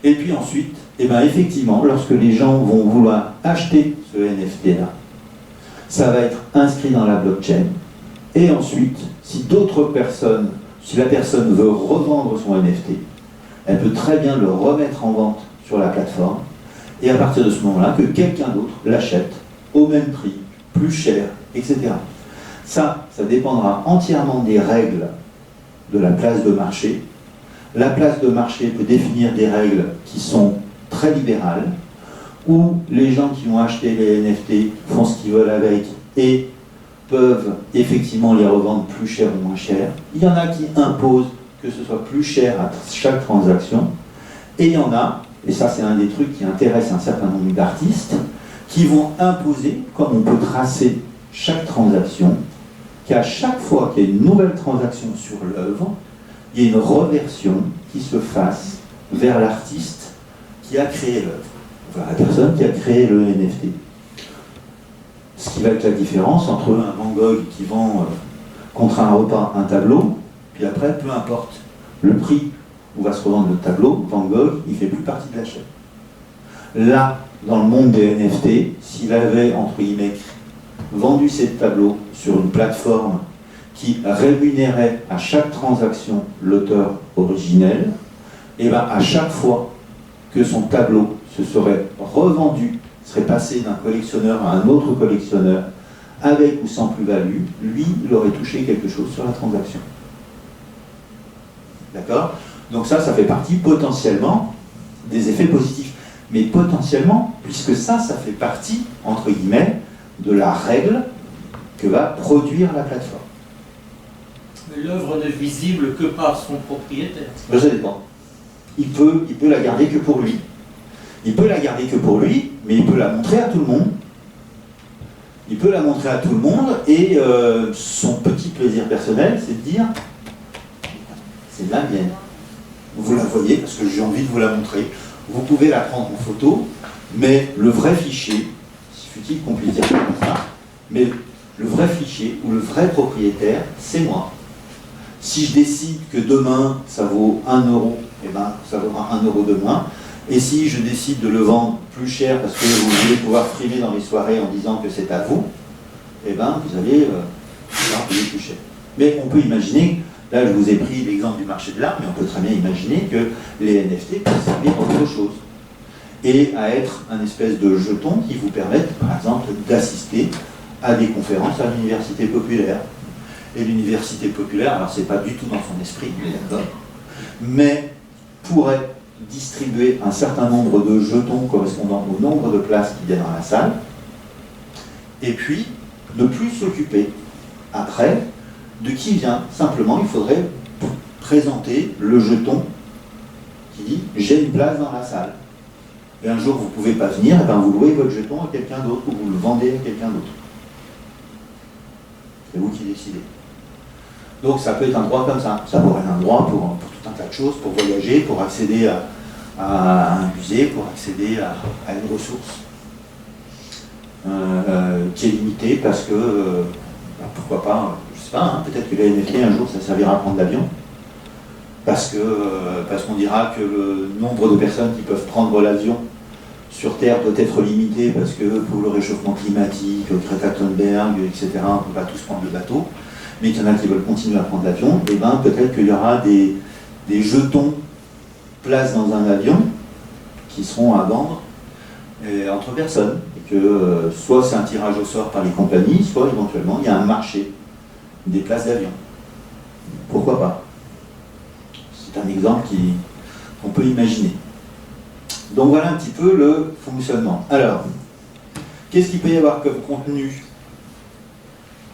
A: Et puis ensuite, eh ben, effectivement, lorsque les gens vont vouloir acheter ce NFT-là, ça va être inscrit dans la blockchain. Et ensuite, si la personne veut revendre son NFT, elle peut très bien le remettre en vente sur la plateforme. Et à partir de ce moment-là, que quelqu'un d'autre l'achète au même prix, plus cher, etc. Ça dépendra entièrement des règles de la place de marché. La place de marché peut définir des règles qui sont très libérales, où les gens qui ont acheté les NFT font ce qu'ils veulent avec et peuvent effectivement les revendre plus cher ou moins cher. Il y en a qui imposent que ce soit plus cher à chaque transaction, et il y en a, et ça c'est un des trucs qui intéresse un certain nombre d'artistes, qui vont imposer, comme on peut tracer chaque transaction, qu'à chaque fois qu'il y a une nouvelle transaction sur l'œuvre, il y a une reversion qui se fasse vers l'artiste qui a créé l'œuvre, vers la personne qui a créé le NFT. Ce qui va être la différence entre un Van Gogh qui vend contre un repas un tableau, puis après, peu importe le prix où va se revendre le tableau, Van Gogh, il ne fait plus partie de l'achat. Là, dans le monde des NFT, s'il avait, entre guillemets, vendu ces tableaux sur une plateforme qui rémunérait à chaque transaction l'auteur originel, et bien à chaque fois que son tableau se serait revendu, serait passé d'un collectionneur à un autre collectionneur, avec ou sans plus-value, lui, il aurait touché quelque chose sur la transaction. D'accord ? Donc ça fait partie potentiellement des effets positifs. mais potentiellement, puisque ça fait partie, entre guillemets, de la règle que va produire la plateforme.
B: Mais l'œuvre n'est visible que par son propriétaire.
A: Ben, ça dépend. Il peut la garder que pour lui. Il peut la garder que pour lui, mais il peut la montrer à tout le monde. Il peut la montrer à tout le monde, et son petit plaisir personnel, c'est de dire « c'est de la mienne ». Vous la voyez, parce que j'ai envie de vous la montrer. Vous pouvez la prendre en photo, mais le vrai fichier, si fut-il qu'on puisse dire comme ça, mais le vrai fichier ou le vrai propriétaire, c'est moi. Si je décide que demain, ça vaut 1 €, eh ben, ça vaudra 1 € demain. Et si je décide de le vendre plus cher parce que vous voulez pouvoir frimer dans les soirées en disant que c'est à vous, eh ben, vous allez pouvoir payer plus cher. Mais on peut imaginer, là je vous ai pris l'exemple du marché de l'art, mais on peut très bien imaginer que les NFT peuvent servir à autre chose. Et à être un espèce de jeton qui vous permette, par exemple, d'assister à des conférences à l'université populaire. Et l'université populaire, alors c'est pas du tout dans son esprit, d'accord, mais pourrait distribuer un certain nombre de jetons correspondant au nombre de places qu'il y a dans la salle, et puis ne plus s'occuper après de qui vient. Simplement, il faudrait présenter le jeton qui dit « j'ai une place dans la salle ». Et un jour, vous ne pouvez pas venir, et bien vous louez votre jeton à quelqu'un d'autre, ou vous le vendez à quelqu'un d'autre. C'est vous qui décidez. Donc ça peut être un droit comme ça. Ça pourrait être un droit pour tout un tas de choses, pour voyager, pour accéder à un musée, pour accéder à une ressource qui est limitée parce que, pourquoi pas, je sais pas, hein, peut-être que les NFT un jour ça servira à prendre l'avion. Parce qu'on dira que le nombre de personnes qui peuvent prendre l'avion sur Terre doit être limité parce que pour le réchauffement climatique, Greta Thunberg, etc., on ne peut pas tous prendre le bateau. Mais qu'il y en a qui veulent continuer à prendre l'avion, et bien peut-être qu'il y aura des jetons place dans un avion qui seront à vendre entre personnes. Et que soit c'est un tirage au sort par les compagnies, soit éventuellement il y a un marché des places d'avion. Pourquoi pas? C'est un exemple qu'on peut imaginer. Donc voilà un petit peu le fonctionnement. Alors, qu'est-ce qu'il peut y avoir comme contenu?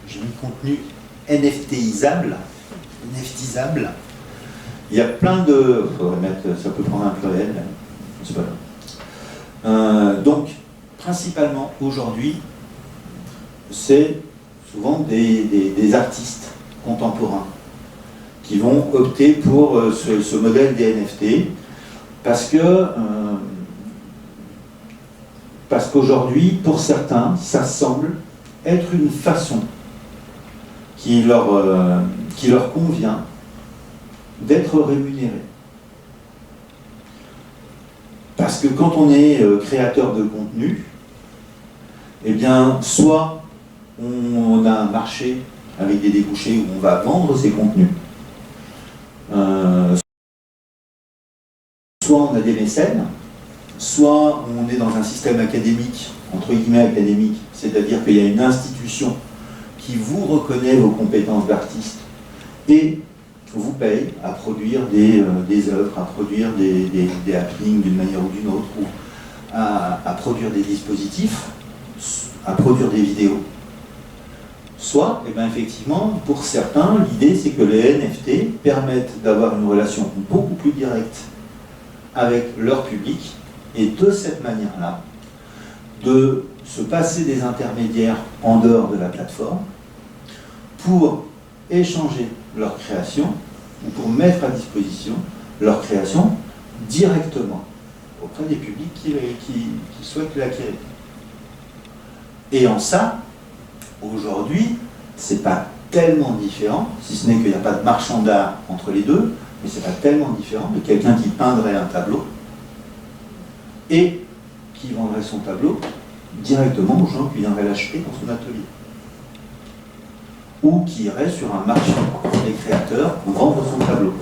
A: J'ai mis contenu NFTisable. NFTisable. Il y a plein de... Faudrait mettre, ça peut prendre un pluriel, c'est pas grave. Donc, principalement aujourd'hui, c'est souvent des artistes contemporains qui vont opter pour ce modèle des NFT parce qu'aujourd'hui, pour certains, ça semble être une façon qui leur convient d'être rémunéré. Parce que quand on est créateur de contenu, eh bien, soit on a un marché avec des débouchés où on va vendre ses contenus, soit on a des mécènes, soit on est dans un système académique, entre guillemets académique, c'est-à-dire qu'il y a une institution qui vous reconnaît vos compétences d'artiste et vous paye à produire des œuvres, à produire des happenings d'une manière ou d'une autre, ou à produire des dispositifs, à produire des vidéos. Soit, eh bien, effectivement, pour certains, l'idée c'est que les NFT permettent d'avoir une relation beaucoup plus directe avec leur public, et de cette manière-là, de se passer des intermédiaires en dehors de la plateforme pour échanger leur création ou pour mettre à disposition leur création directement auprès des publics qui souhaitent l'acquérir. Et en ça, aujourd'hui, c'est pas tellement différent, si ce n'est qu'il n'y a pas de marchand d'art entre les deux, mais c'est pas tellement différent de quelqu'un qui peindrait un tableau et qui vendrait son tableau directement aux gens qui viendraient l'acheter dans son atelier. Ou qui irait sur un marché des créateurs pour vendre son tableau.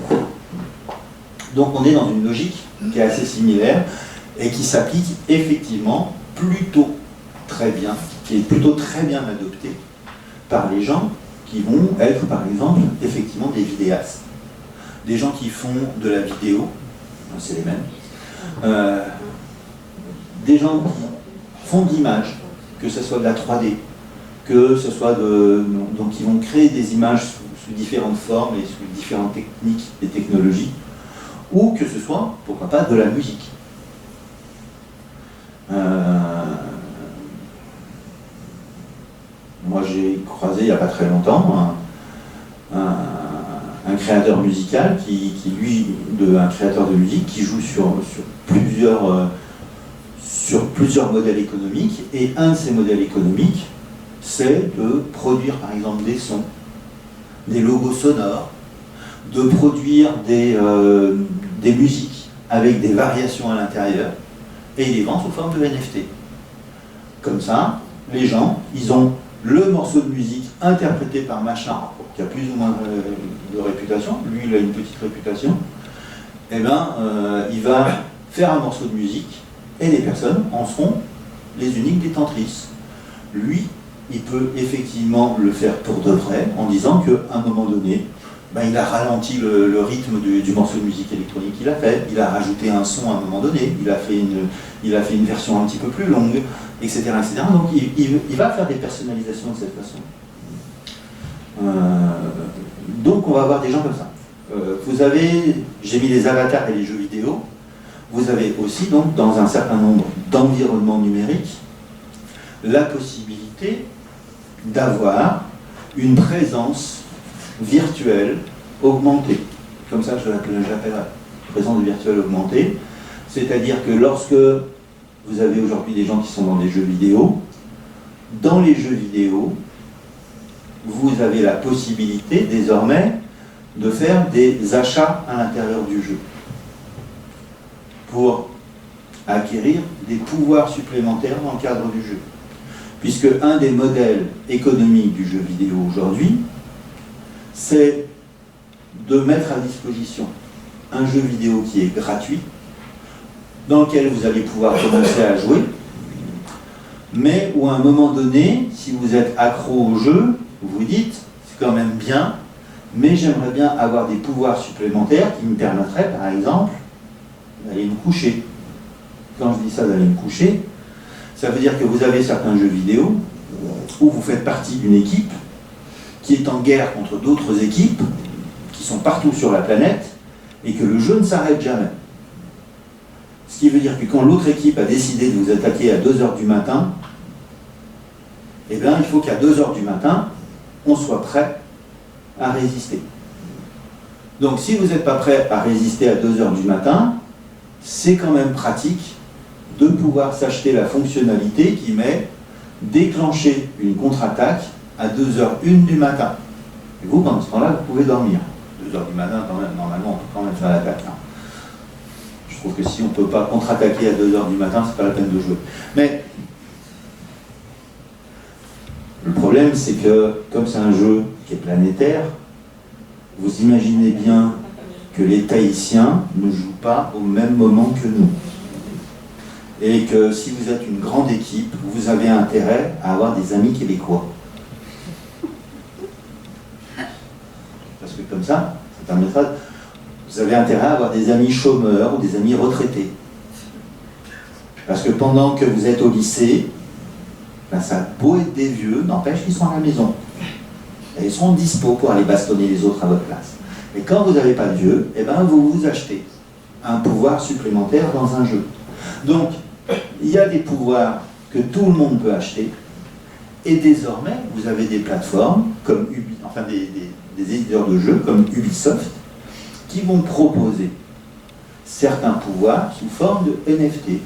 A: Donc on est dans une logique qui est assez similaire et qui s'applique effectivement plutôt très bien, qui est plutôt très bien adoptée par les gens qui vont être par exemple effectivement des vidéastes, des gens qui font de la vidéo, c'est les mêmes, des gens qui font de l'image, que ce soit de la 3D, que ce soit donc ils vont créer des images sous différentes formes et sous différentes techniques et technologies, ou que ce soit, pourquoi pas, de la musique. Moi j'ai croisé il n'y a pas très longtemps un créateur musical un créateur de musique qui joue sur plusieurs modèles économiques, et un de ces modèles économiques, c'est de produire par exemple des sons, des logos sonores, de produire des musiques avec des variations à l'intérieur, et il les vend sous forme de NFT. Comme ça, les gens, ils ont le morceau de musique interprété par machin, qui a plus ou moins de réputation, lui il a une petite réputation, et bien il va faire un morceau de musique, et les personnes en seront les uniques détentrices. Lui, il peut effectivement le faire pour de vrai, en disant qu'à un moment donné, ben, il a ralenti le rythme du morceau de musique électronique qu'il a fait, il a rajouté un son à un moment donné, il a fait une version un petit peu plus longue, etc. etc. Donc il va faire des personnalisations de cette façon. Donc on va avoir des gens comme ça. Vous avez, j'ai mis les avatars et les jeux vidéo, vous avez aussi donc dans un certain nombre d'environnements numériques la possibilité d'avoir une présence virtuelle augmentée. Comme ça je l'appelle présence virtuelle augmentée. C'est-à-dire que lorsque vous avez aujourd'hui des gens qui sont dans des jeux vidéo, dans les jeux vidéo, vous avez la possibilité désormais de faire des achats à l'intérieur du jeu pour acquérir des pouvoirs supplémentaires dans le cadre du jeu. Puisque un des modèles économiques du jeu vidéo aujourd'hui, c'est de mettre à disposition un jeu vidéo qui est gratuit, dans lequel vous allez pouvoir commencer à jouer, mais où à un moment donné, si vous êtes accro au jeu, vous vous dites, c'est quand même bien, mais j'aimerais bien avoir des pouvoirs supplémentaires qui me permettraient, par exemple, d'aller me coucher. Quand je dis ça, d'aller me coucher, ça veut dire que vous avez certains jeux vidéo où vous faites partie d'une équipe qui est en guerre contre d'autres équipes qui sont partout sur la planète et que le jeu ne s'arrête jamais. Ce qui veut dire que quand l'autre équipe a décidé de vous attaquer à 2 h du matin, eh bien, il faut qu'à 2 h du matin, on soit prêt à résister. Donc si vous n'êtes pas prêt à résister à 2 h du matin, c'est quand même pratique de pouvoir s'acheter la fonctionnalité qui met déclencher une contre-attaque à 2 h 01 du matin. Et vous, pendant ce temps-là, vous pouvez dormir. 2 h du matin, quand même, normalement, on peut quand même faire l'attaque. Hein. Je trouve que si on ne peut pas contre-attaquer à 2 h du matin, c'est pas la peine de jouer. Mais le problème, c'est que, comme c'est un jeu qui est planétaire, vous imaginez bien que les Tahitiens ne jouent pas au même moment que nous. Et que si vous êtes une grande équipe, vous avez intérêt à avoir des amis québécois. Parce que comme ça permettra... Vous avez intérêt à avoir des amis chômeurs ou des amis retraités. Parce que pendant que vous êtes au lycée, ben ça a beau être des vieux, n'empêche qu'ils sont à la maison. Et ils seront dispo pour aller bastonner les autres à votre place. Et quand vous n'avez pas de vieux, eh ben vous vous achetez un pouvoir supplémentaire dans un jeu. Donc, il y a des pouvoirs que tout le monde peut acheter. Et désormais, vous avez des plateformes, comme des éditeurs de jeux comme Ubisoft, qui vont proposer certains pouvoirs sous forme de NFT.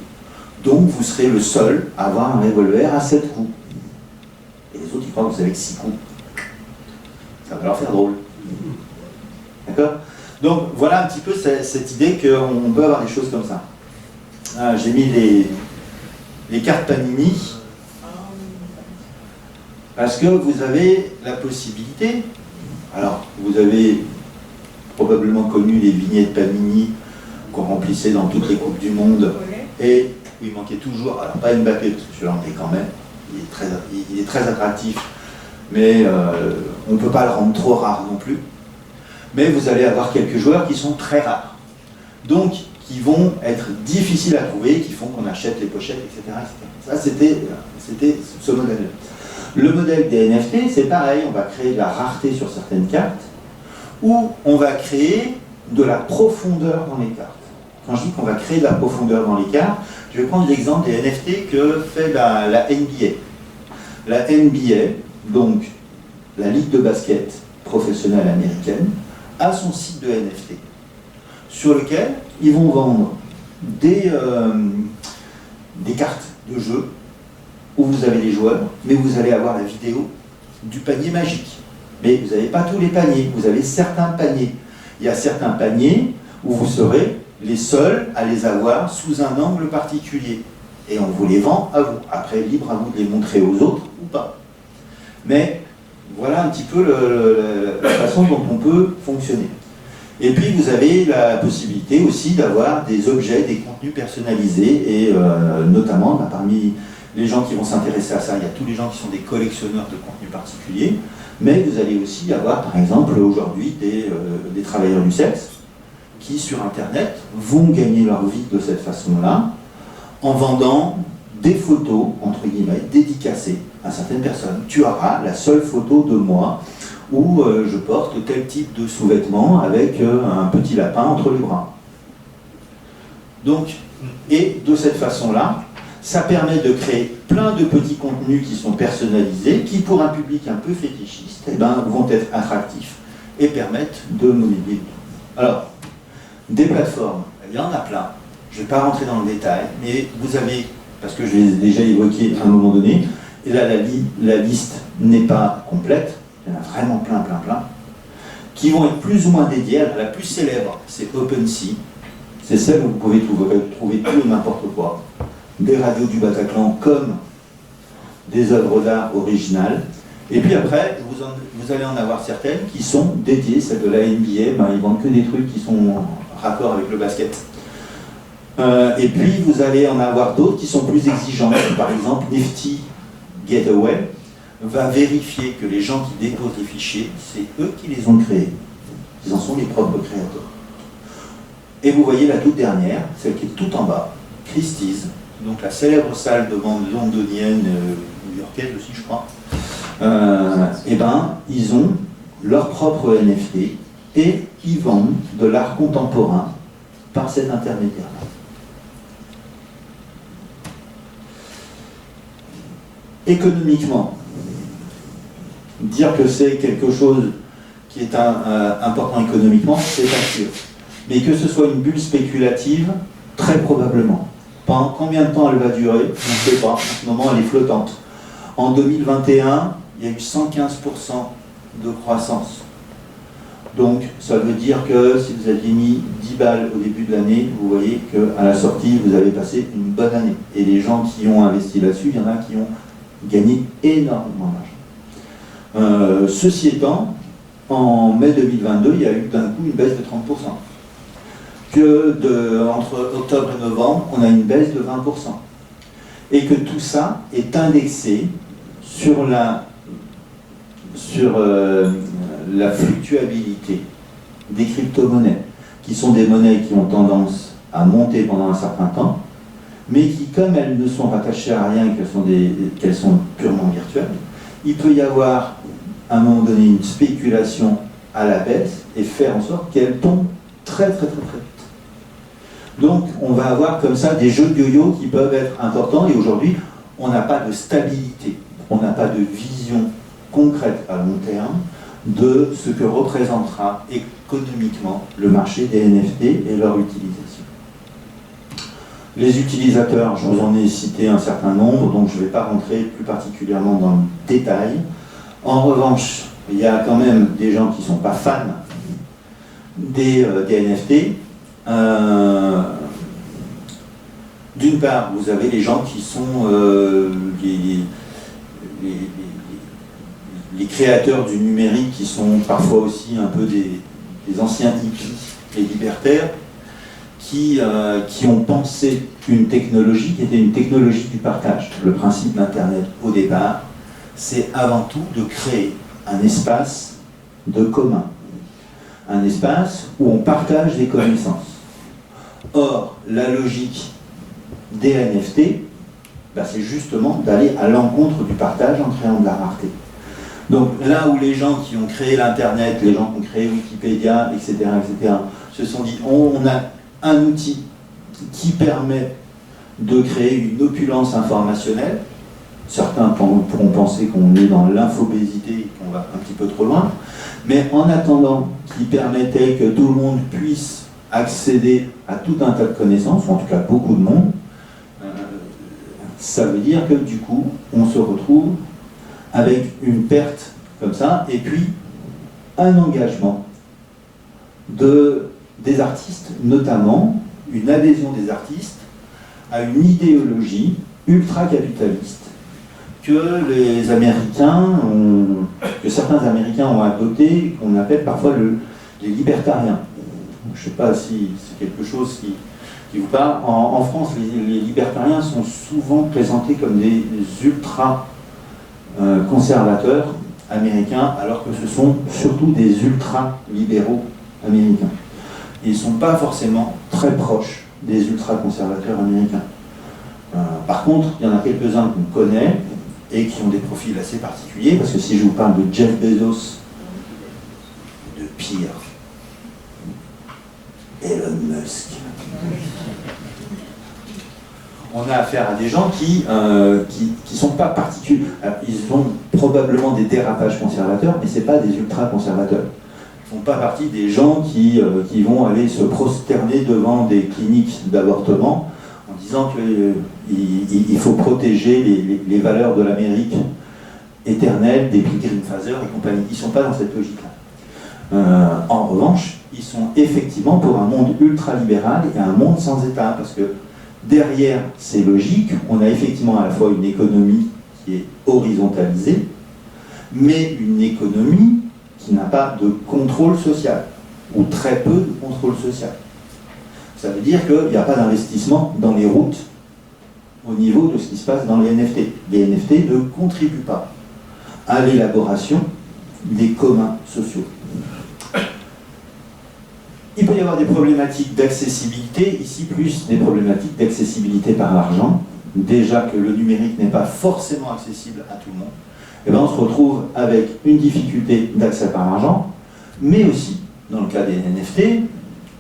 A: Donc vous serez le seul à avoir un revolver à 7 coups. Et les autres, ils croient que vous avez 6 coups. Ça va leur faire drôle. D'accord? Donc voilà un petit peu cette idée qu'on peut avoir des choses comme ça. J'ai mis les cartes Panini parce que vous avez la possibilité. Alors, vous avez probablement connu les vignettes Panini qu'on remplissait dans toutes les Coupes du Monde et où il manquait toujours, alors pas Mbappé parce que celui-là on est quand même, il est très attractif, mais on ne peut pas le rendre trop rare non plus. Mais vous allez avoir quelques joueurs qui sont très rares, donc qui vont être difficiles à trouver, qui font qu'on achète les pochettes, etc. Ça, c'était ce modèle-là. Le modèle des NFT, c'est pareil, on va créer de la rareté sur certaines cartes, ou on va créer de la profondeur dans les cartes. Quand je dis qu'on va créer de la profondeur dans les cartes, je vais prendre l'exemple des NFT que fait la NBA. La NBA, donc la Ligue de basket professionnelle américaine, a son site de NFT, sur lequel ils vont vendre des cartes de jeu où vous avez les joueurs, mais vous allez avoir la vidéo du panier magique. Mais vous n'avez pas tous les paniers, vous avez certains paniers. Il y a certains paniers où vous serez les seuls à les avoir sous un angle particulier. Et on vous les vend à vous. Après, libre à vous de les montrer aux autres ou pas. Mais voilà un petit peu la façon dont on peut fonctionner. Et puis vous avez la possibilité aussi d'avoir des objets, des contenus personnalisés, et notamment parmi les gens qui vont s'intéresser à ça, il y a tous les gens qui sont des collectionneurs de contenus particuliers, mais vous allez aussi avoir par exemple aujourd'hui des travailleurs du sexe qui sur Internet vont gagner leur vie de cette façon-là en vendant des photos, entre guillemets, dédicacées à certaines personnes. Tu auras la seule photo de moi où je porte tel type de sous-vêtements avec un petit lapin entre les bras. Donc, et de cette façon-là, ça permet de créer plein de petits contenus qui sont personnalisés, qui pour un public un peu fétichiste, vont être attractifs et permettent de mobiliser. Alors, des plateformes, il y en a plein. Je ne vais pas rentrer dans le détail, mais vous avez, parce que je l'ai déjà évoqué à un moment donné, et là la liste n'est pas complète, il y en a vraiment plein, qui vont être plus ou moins dédiés. La plus célèbre, c'est OpenSea. C'est celle où vous pouvez trouver tout et n'importe quoi. Des radios du Bataclan comme des œuvres d'art originales. Et puis après, vous allez en avoir certaines qui sont dédiées, celles de la NBA, ils vendent que des trucs qui sont en raccord avec le basket. Et puis vous allez en avoir d'autres qui sont plus exigeantes. Par exemple, Nifty Gateway va vérifier que les gens qui déposent les fichiers, c'est eux qui les ont créés. Ils en sont les propres créateurs. Et vous voyez la toute dernière, celle qui est tout en bas, Christie's, donc la célèbre salle de vente londonienne, new-yorkaise aussi je crois, ils ont leur propre NFT et ils vendent de l'art contemporain par cet intermédiaire-là. Économiquement, dire que c'est quelque chose qui est important économiquement, c'est pas sûr. Mais que ce soit une bulle spéculative, très probablement. Pendant combien de temps elle va durer, on ne sait pas. En ce moment, elle est flottante. En 2021, il y a eu 115% de croissance. Donc, ça veut dire que si vous aviez mis 10 balles au début de l'année, vous voyez qu'à la sortie, vous avez passé une bonne année. Et les gens qui ont investi là-dessus, il y en a qui ont gagné énormément d'argent. Ceci étant, en mai 2022, il y a eu d'un coup une baisse de 30%. Entre octobre et novembre, on a une baisse de 20%. Et que tout ça est indexé sur la fluctuabilité des crypto-monnaies, qui sont des monnaies qui ont tendance à monter pendant un certain temps, mais qui, comme elles ne sont rattachées à rien et qu'elles sont purement virtuelles, il peut y avoir à un moment donné une spéculation à la baisse et faire en sorte qu'elles tombent très vite. Donc on va avoir comme ça des jeux de yo-yo qui peuvent être importants, et aujourd'hui on n'a pas de stabilité, on n'a pas de vision concrète à long terme de ce que représentera économiquement le marché des NFT et leur utilisation. Les utilisateurs, je vous en ai cité un certain nombre, donc je ne vais pas rentrer plus particulièrement dans le détail. En revanche, il y a quand même des gens qui ne sont pas fans des NFT. D'une part, vous avez les gens qui sont les créateurs du numérique, qui sont parfois aussi un peu des anciens hippies et libertaires, qui ont pensé une technologie qui était une technologie du partage. Le principe d'Internet, au départ, c'est avant tout de créer un espace de commun. Un espace où on partage des connaissances. Or, la logique des NFT, bah, c'est justement d'aller à l'encontre du partage en créant de la rareté. Donc là où les gens qui ont créé l'Internet, les gens qui ont créé Wikipédia, etc., se sont dit on a un outil qui permet de créer une opulence informationnelle. Certains pourront penser qu'on est dans l'infobésité et qu'on va un petit peu trop loin, mais en attendant, qui permettait que tout le monde puisse accéder à tout un tas de connaissances, ou en tout cas beaucoup de monde, ça veut dire que du coup, on se retrouve avec une perte comme ça, et puis un engagement des artistes, notamment une adhésion des artistes à une idéologie ultra-capitaliste que les Américains que certains Américains ont adopté, qu'on appelle parfois les libertariens. Je ne sais pas si c'est quelque chose qui vous parle. En France, les libertariens sont souvent présentés comme des ultra-conservateurs américains, alors que ce sont surtout des ultra-libéraux américains. Ils ne sont pas forcément très proches des ultra-conservateurs américains. Par contre, il y en a quelques-uns qu'on connaît et qui ont des profils assez particuliers, parce que si je vous parle de Jeff Bezos, de pire, Elon Musk, on a affaire à des gens qui sont pas particuliers. Ils ont probablement des dérapages conservateurs, mais c'est pas des ultra-conservateurs. Ils font pas partie des gens qui vont aller se prosterner devant des cliniques d'avortement en disant qu'il faut protéger les valeurs de l'Amérique éternelle, des Pilgrim Fathers et compagnie. Ils ne sont pas dans cette logique-là. En revanche, ils sont effectivement pour un monde ultra-libéral et un monde sans État, parce que derrière ces logiques, on a effectivement à la fois une économie qui est horizontalisée, mais une économie qui n'a pas de contrôle social, ou très peu de contrôle social. Ça veut dire qu'il n'y a pas d'investissement dans les routes au niveau de ce qui se passe dans les NFT. Les NFT ne contribuent pas à l'élaboration des communs sociaux. Il peut y avoir des problématiques d'accessibilité, ici plus des problématiques d'accessibilité par l'argent. Déjà que le numérique n'est pas forcément accessible à tout le monde, et bien on se retrouve avec une difficulté d'accès par l'argent, mais aussi, dans le cas des NFT,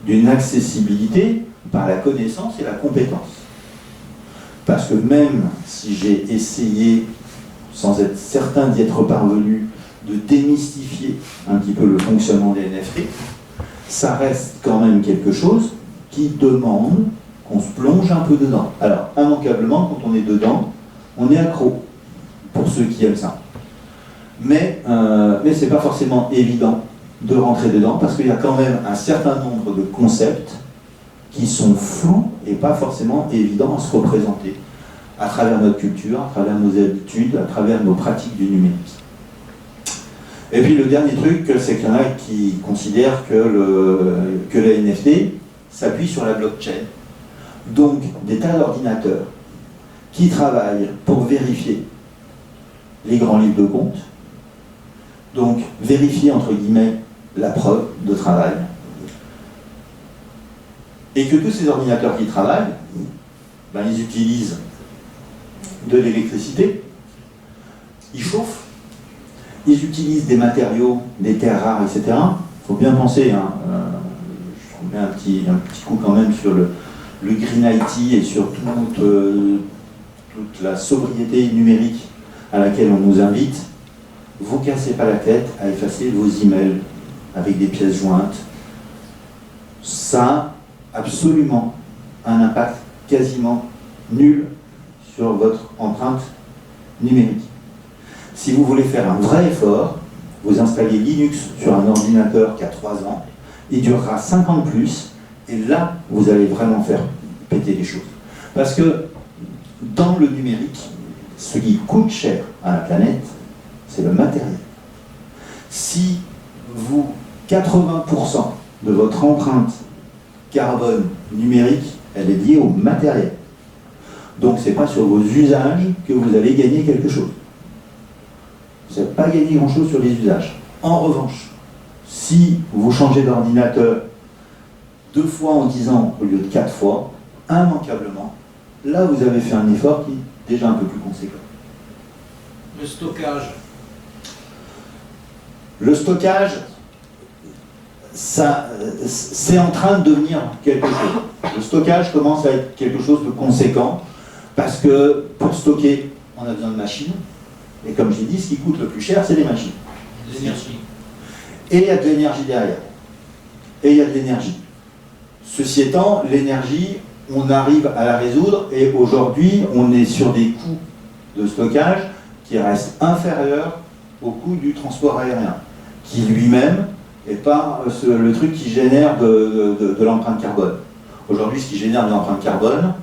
A: d'une accessibilité par la connaissance et la compétence. Parce que même si j'ai essayé, sans être certain d'y être parvenu, de démystifier un petit peu le fonctionnement des NFT, ça reste quand même quelque chose qui demande qu'on se plonge un peu dedans. Alors, immanquablement, quand on est dedans, on est accro, pour ceux qui aiment ça. Mais c'est pas forcément évident de rentrer dedans, parce qu'il y a quand même un certain nombre de concepts qui sont flous et pas forcément évidents à se représenter à travers notre culture, à travers nos habitudes, à travers nos pratiques du numérique. Et puis le dernier truc, c'est qu'il y en a qui considèrent que la NFT s'appuie sur la blockchain. Donc des tas d'ordinateurs qui travaillent pour vérifier les grands livres de compte, donc vérifier entre guillemets la preuve de travail, et que tous ces ordinateurs qui travaillent, ben, ils utilisent de l'électricité, ils chauffent, ils utilisent des matériaux, des terres rares, etc. Il faut bien penser, hein, je mets un petit coup quand même sur le Green IT et sur toute la sobriété numérique à laquelle on nous invite. Vous ne cassez pas la tête à effacer vos emails avec des pièces jointes. Ça a absolument un impact quasiment nul sur votre empreinte numérique. Si vous voulez faire un vrai effort, vous installez Linux sur un ordinateur qui a 3 ans, il durera 5 ans de plus, et là, vous allez vraiment faire péter les choses. Parce que dans le numérique, ce qui coûte cher à la planète, c'est le matériel. Si 80% de votre empreinte carbone numérique, elle est liée au matériel. Donc ce n'est pas sur vos usages que vous allez gagner quelque chose. Vous n'allez pas gagner grand-chose sur les usages. En revanche, si vous changez d'ordinateur 2 fois en 10 ans au lieu de 4 fois, immanquablement, là vous avez fait un effort qui est déjà un peu plus conséquent.
B: Le stockage.
A: Le stockage, ça, c'est en train de devenir quelque chose. Le stockage commence à être quelque chose de conséquent, parce que pour stocker, on a besoin de machines, et comme j'ai dit, ce qui coûte le plus cher, c'est les machines.
B: L'énergie.
A: Et il y a de l'énergie derrière. Et il y a de l'énergie. Ceci étant, l'énergie, on arrive à la résoudre, et aujourd'hui, on est sur des coûts de stockage qui restent inférieurs au coût du transport aérien, qui lui-même n'est pas le truc qui génère de l'empreinte carbone. Aujourd'hui, ce qui génère de l'empreinte carbone,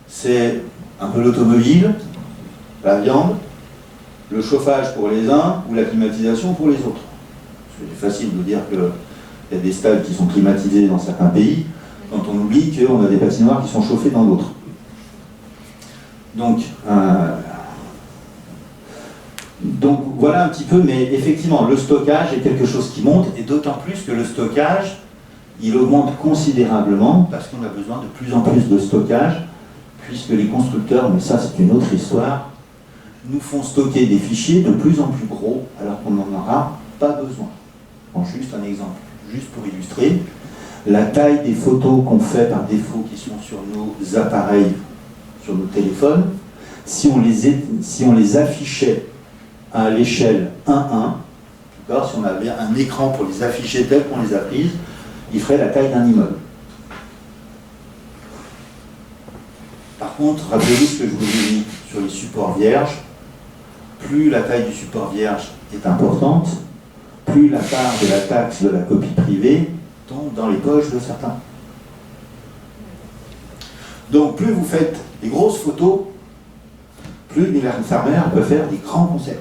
A: c'est un peu l'automobile, la viande, le chauffage pour les uns ou la climatisation pour les autres. C'est facile de dire qu'il y a des stades qui sont climatisés dans certains pays, quand on oublie qu'on a des patinoires qui sont chauffées dans d'autres. Donc voilà un petit peu, mais effectivement, le stockage est quelque chose qui monte, et d'autant plus que le stockage, il augmente considérablement, parce qu'on a besoin de plus en plus de stockage, puisque les constructeurs, mais ça c'est une autre histoire, nous font stocker des fichiers de plus en plus gros, alors qu'on n'en aura pas besoin. Bon, juste un exemple, juste pour illustrer, la taille des photos qu'on fait par défaut, qui sont sur nos appareils, sur nos téléphones, si on les affichait à l'échelle 1:1, si on avait un écran pour les afficher tel qu'on les a prises, il ferait la taille d'un immeuble. Par contre, rappelez-vous ce que je vous ai dit sur les supports vierges, plus la taille du support vierge est importante, plus la part de la taxe de la copie privée tombe dans les poches de certains. Donc plus vous faites des grosses photos, plus Mylène Farmer peut faire des grands concerts.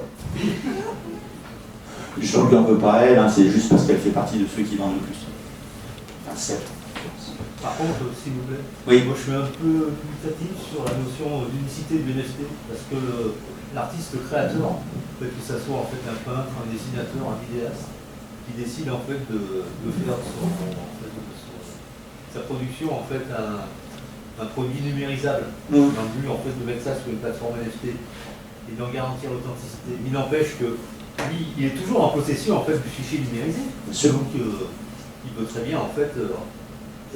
A: Je ne lui en veux pas à elle, hein, c'est juste parce qu'elle fait partie de ceux qui vendent le plus. Enfin, certes.
C: Par contre, s'il vous plaît,
A: oui.
C: Moi je suis un peu dubitatif sur la notion d'unicité de NFT, parce que l'artiste, le créateur, que ce soit en fait un peintre, un dessinateur, un vidéaste, qui décide en fait de faire sa production en fait un produit numérisable, dans le but en fait de mettre ça sur une plateforme NFT et d'en garantir l'authenticité. Il n'empêche que lui, il est toujours en possession en fait du fichier numérisé. Donc il peut très bien en fait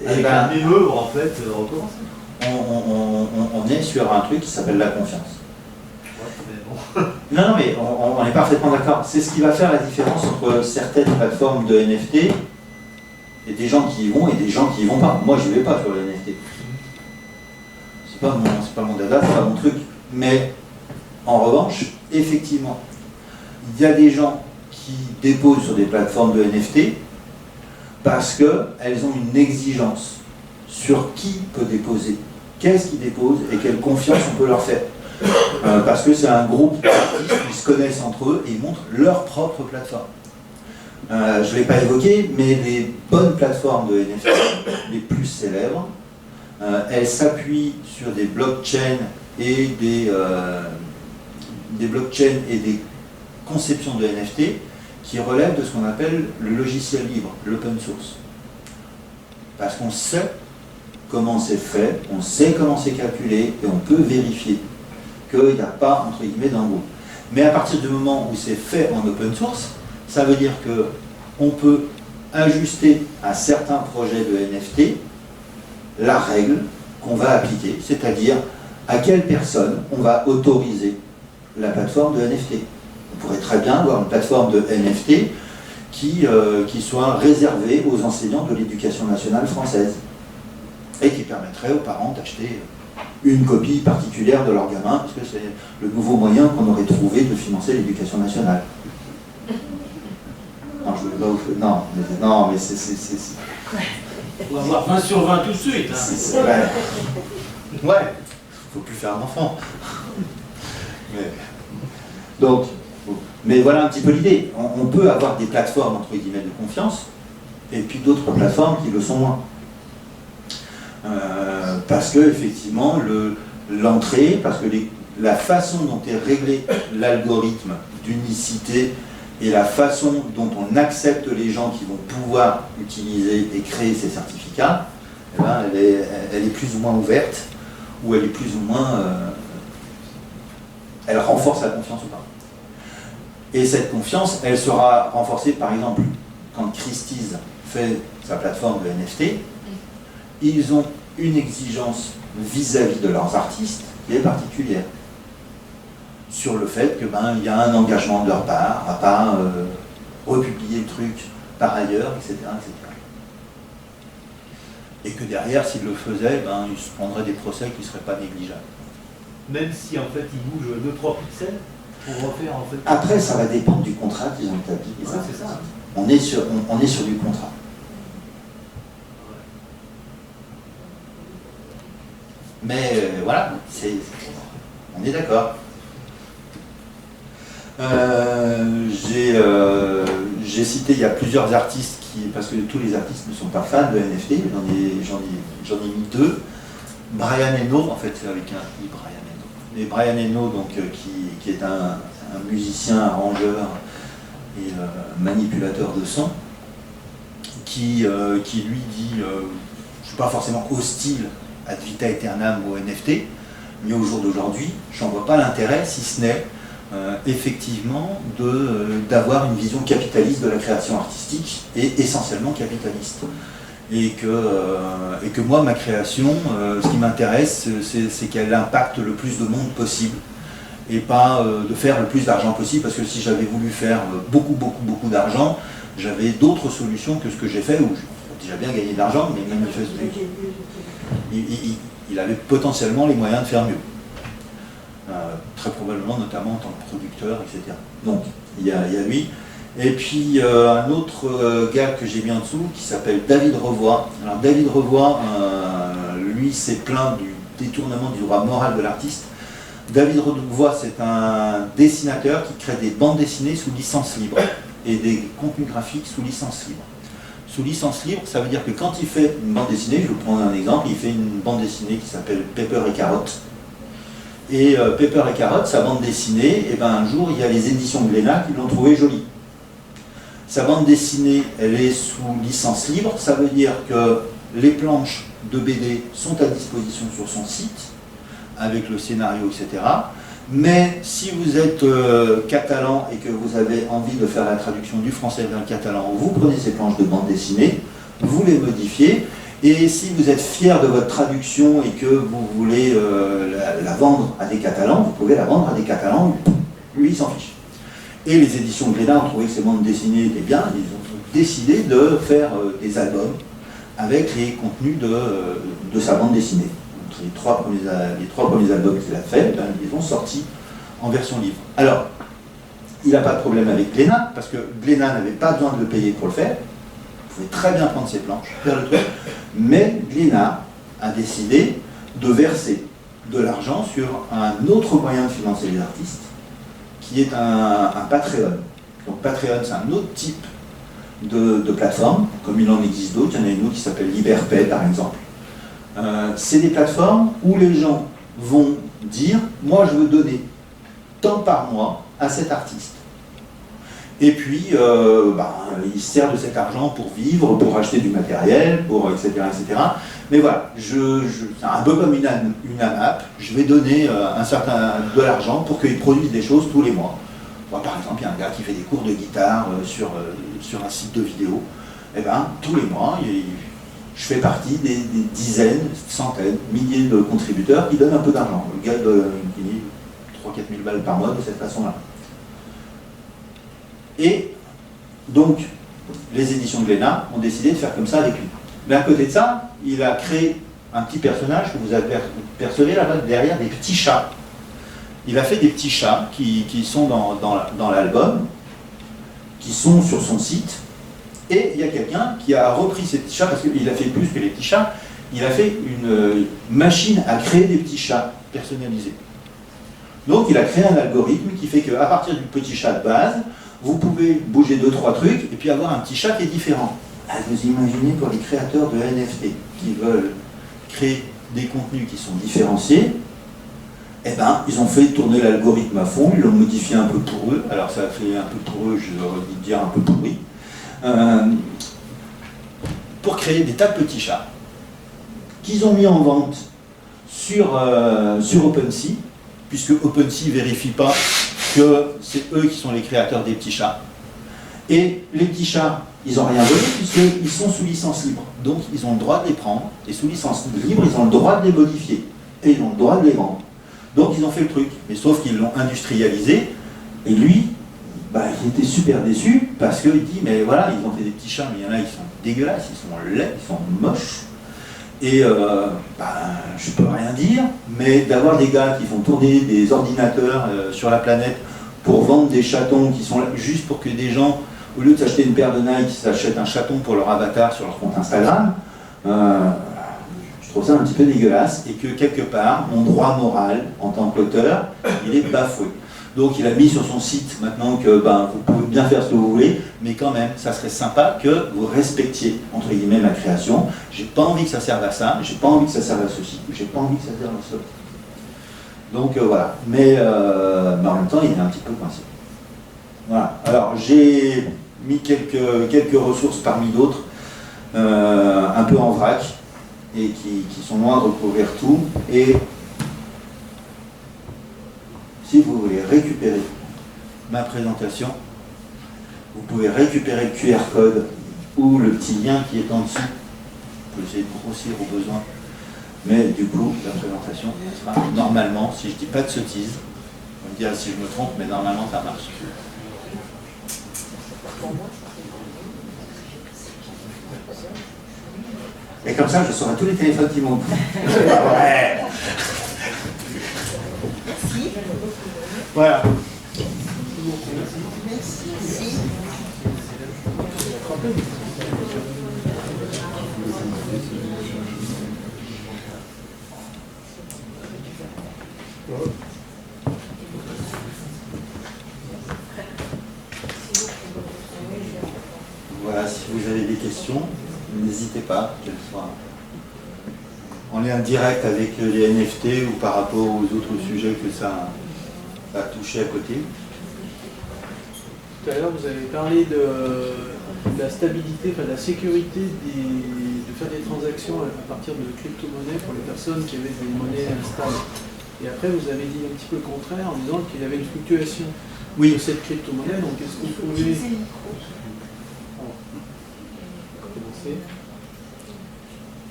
C: avec un même œuvre en fait recommencer.
A: On est sur un truc qui s'appelle la confiance.
C: Ouais, mais bon.
A: Non, mais on est parfaitement d'accord. C'est ce qui va faire la différence entre certaines plateformes de NFT et des gens qui y vont et des gens qui y vont pas. Moi, je vais pas sur le NFT. C'est pas mon dada, c'est pas mon truc. Mais en revanche, effectivement, il y a des gens qui déposent sur des plateformes de NFT parce qu'elles ont une exigence sur qui peut déposer, qu'est-ce qu'ils déposent et quelle confiance on peut leur faire. Parce que c'est un groupe d'artistes qui se connaissent entre eux et ils montrent leur propre plateforme. Je ne l'ai pas évoqué, mais les bonnes plateformes de NFT, les plus célèbres, elles s'appuient sur des blockchains et des conceptions de NFT qui relèvent de ce qu'on appelle le logiciel libre, l'open source. Parce qu'on sait comment c'est fait, on sait comment c'est calculé et on peut vérifier qu'il n'y a pas, entre guillemets, d'embrouille. Mais à partir du moment où c'est fait en open source, ça veut dire qu'on peut ajuster à certains projets de NFT la règle qu'on va appliquer, c'est-à-dire à quelle personne on va autoriser la plateforme de NFT. On pourrait très bien avoir une plateforme de NFT qui soit réservée aux enseignants de l'éducation nationale française et qui permettrait aux parents d'acheter une copie particulière de leur gamin, parce que c'est le nouveau moyen qu'on aurait trouvé de financer l'éducation nationale. Non, je ne veux pas vous faire... Non, mais c'est...
B: On va avoir 20 sur 20 tout de suite. Hein.
A: Ouais, il ne faut plus faire un enfant. Donc, mais voilà un petit peu l'idée. On peut avoir des plateformes, entre guillemets, de confiance, et puis d'autres plateformes qui le sont moins. Parce que, effectivement, l'entrée, parce que la façon dont est réglé l'algorithme d'unicité et la façon dont on accepte les gens qui vont pouvoir utiliser et créer ces certificats, eh ben, elle est plus ou moins ouverte, ou elle est plus ou moins... elle renforce la confiance ou pas. Et cette confiance, elle sera renforcée, par exemple, quand Christie's fait sa plateforme de NFT, ils ont une exigence vis-à-vis de leurs artistes qui est particulière. Sur le fait que il y a un engagement de leur part, à pas republier le truc par ailleurs, etc., etc. Et que derrière, s'ils le faisaient, ils se prendraient des procès qui ne seraient pas négligeables.
C: Même si en fait ils bougent 2-3 pixels pour refaire en fait.
A: Après, ça va dépendre du contrat qu'ils ont établi.
C: Ouais, c'est ça.
A: On est sur du contrat. Mais voilà, on est d'accord. J'ai cité, il y a plusieurs artistes parce que tous les artistes ne sont pas fans de NFT, j'en ai mis deux. Brian Eno, en fait c'est avec un I, Brian Eno. Mais Brian Eno, donc, qui est un musicien, arrangeur et manipulateur de son, qui lui dit, je ne suis pas forcément hostile ad vita aeternam au NFT, mais au jour d'aujourd'hui, j'en vois pas l'intérêt, si ce n'est effectivement d'avoir une vision capitaliste de la création artistique, et essentiellement capitaliste. Et que moi, ma création, ce qui m'intéresse, c'est qu'elle impacte le plus de monde possible, et pas de faire le plus d'argent possible, parce que si j'avais voulu faire beaucoup d'argent, j'avais d'autres solutions que ce que j'ai fait, où j'ai déjà bien gagné de l'argent, mais manifestement, il avait potentiellement les moyens de faire mieux. Très probablement, notamment en tant que producteur, etc. Donc, il y a lui. Et puis, un autre gars que j'ai mis en dessous, qui s'appelle David Revoy. Alors, David Revoy, lui, s'est plaint du détournement du droit moral de l'artiste. David Revoy, c'est un dessinateur qui crée des bandes dessinées sous licence libre et des contenus graphiques sous licence libre. Sous licence libre, ça veut dire que quand il fait une bande dessinée, je vais vous prendre un exemple, il fait une bande dessinée qui s'appelle Pepper et Carotte. Et Pepper et Carotte, sa bande dessinée, et un jour, il y a les éditions Glénat qui l'ont trouvée jolie. Sa bande dessinée, elle est sous licence libre, ça veut dire que les planches de BD sont à disposition sur son site, avec le scénario, etc. Mais si vous êtes catalan et que vous avez envie de faire la traduction du français vers le catalan, vous prenez ces planches de bande dessinée, vous les modifiez, et si vous êtes fier de votre traduction et que vous voulez la vendre à des Catalans, vous pouvez la vendre à des Catalans, lui il s'en fiche. Et les éditions Glénat ont trouvé que ces bandes dessinées étaient bien, ils ont décidé de faire des albums avec les contenus de sa bande dessinée. Donc, les trois premiers albums qu'il a fait, ils ont sorti en version livre. Alors, il n'a pas de problème avec Glénat, parce que Glénat n'avait pas besoin de le payer pour le faire. Vous pouvez très bien prendre ses planches, faire le truc, mais Glénat a décidé de verser de l'argent sur un autre moyen de financer les artistes, qui est un Patreon. Donc Patreon, c'est un autre type de plateforme, comme il en existe d'autres. Il y en a une autre qui s'appelle Liberpay, par exemple. C'est des plateformes où les gens vont dire « moi je veux donner tant par mois à cet artiste ». Et puis, il sert de cet argent pour vivre, pour acheter du matériel, pour etc. etc. Mais voilà, c'est un peu comme une AMAP, je vais donner de l'argent pour qu'il produise des choses tous les mois. Moi, par exemple, il y a un gars qui fait des cours de guitare sur un site de vidéo. Et tous les mois, je fais partie des dizaines, centaines, milliers de contributeurs qui donnent un peu d'argent. Le gars qui 3 4 000 balles par mois de cette façon-là. Et donc, les éditions Glénat ont décidé de faire comme ça avec lui. Mais à côté de ça, il a créé un petit personnage que vous apercevez là-bas derrière, des petits chats. Il a fait des petits chats qui sont dans l'album, qui sont sur son site, et il y a quelqu'un qui a repris ces petits chats, parce qu'il a fait plus que les petits chats, il a fait une machine à créer des petits chats personnalisés. Donc il a créé un algorithme qui fait qu'à partir du petit chat de base, vous pouvez bouger 2-3 trucs et puis avoir un petit chat qui est différent. Vous imaginez pour les créateurs de NFT qui veulent créer des contenus qui sont différenciés, eh ben, ils ont fait tourner l'algorithme à fond, ils l'ont modifié un peu pour eux, alors ça a fait un peu pour eux, je leur ai dit dire un peu pourri, pour créer des tas de petits chats qu'ils ont mis en vente sur OpenSea, puisque OpenSea ne vérifie pas que c'est eux qui sont les créateurs des petits chats. Et les petits chats, ils n'ont rien volé puisqu'ils sont sous licence libre. Donc ils ont le droit de les prendre, et sous licence libre, ils ont le droit de les modifier. Et ils ont le droit de les vendre. Donc ils ont fait le truc, mais sauf qu'ils l'ont industrialisé, et lui, bah, il était super déçu, parce qu'il dit, mais voilà, ils ont fait des petits chats, mais il y en a, ils sont dégueulasses, ils sont laids, ils sont moches, et je peux rien dire, mais d'avoir des gars qui font tourner des ordinateurs sur la planète pour vendre des chatons qui sont là juste pour que des gens, au lieu de s'acheter une paire de Nike, s'achètent un chaton pour leur avatar sur leur compte Instagram, je trouve ça un petit peu dégueulasse, et que quelque part, mon droit moral en tant qu'auteur, il est bafoué. Donc il a mis sur son site maintenant que vous pouvez bien faire ce que vous voulez, mais quand même, ça serait sympa que vous respectiez, entre guillemets, ma création. J'ai pas envie que ça serve à ça, j'ai pas envie que ça serve à ceci, j'ai pas envie que ça serve à cela. Donc voilà, mais en même temps, il est un petit peu coincé. Voilà, alors j'ai mis quelques ressources parmi d'autres, un peu en vrac, et qui sont loin de recouvrir tout, et si vous voulez récupérer ma présentation, vous pouvez récupérer le QR code ou le petit lien qui est en dessous. Vous pouvez essayer de grossir au besoin. Mais du coup, la présentation sera normalement, si je ne dis pas de sottises, vous me direz si je me trompe, mais normalement ça marche. Et comme ça, je saurai tous les téléphones qui m'ont. Ouais.
D: Merci.
A: Voilà.
D: Merci.
A: Voilà, si vous avez des questions, n'hésitez pas, qu'elles soient en lien direct avec les NFT ou par rapport aux autres sujets que ça a touché à côté.
E: Tout à l'heure, vous avez parlé de la stabilité, enfin de la sécurité de faire des transactions à partir de crypto-monnaies pour les personnes qui avaient des monnaies instables. Et après, vous avez dit un petit peu le contraire en disant qu'il y avait une fluctuation de cette crypto-monnaie. Donc, est-ce que vous pouvez commencer?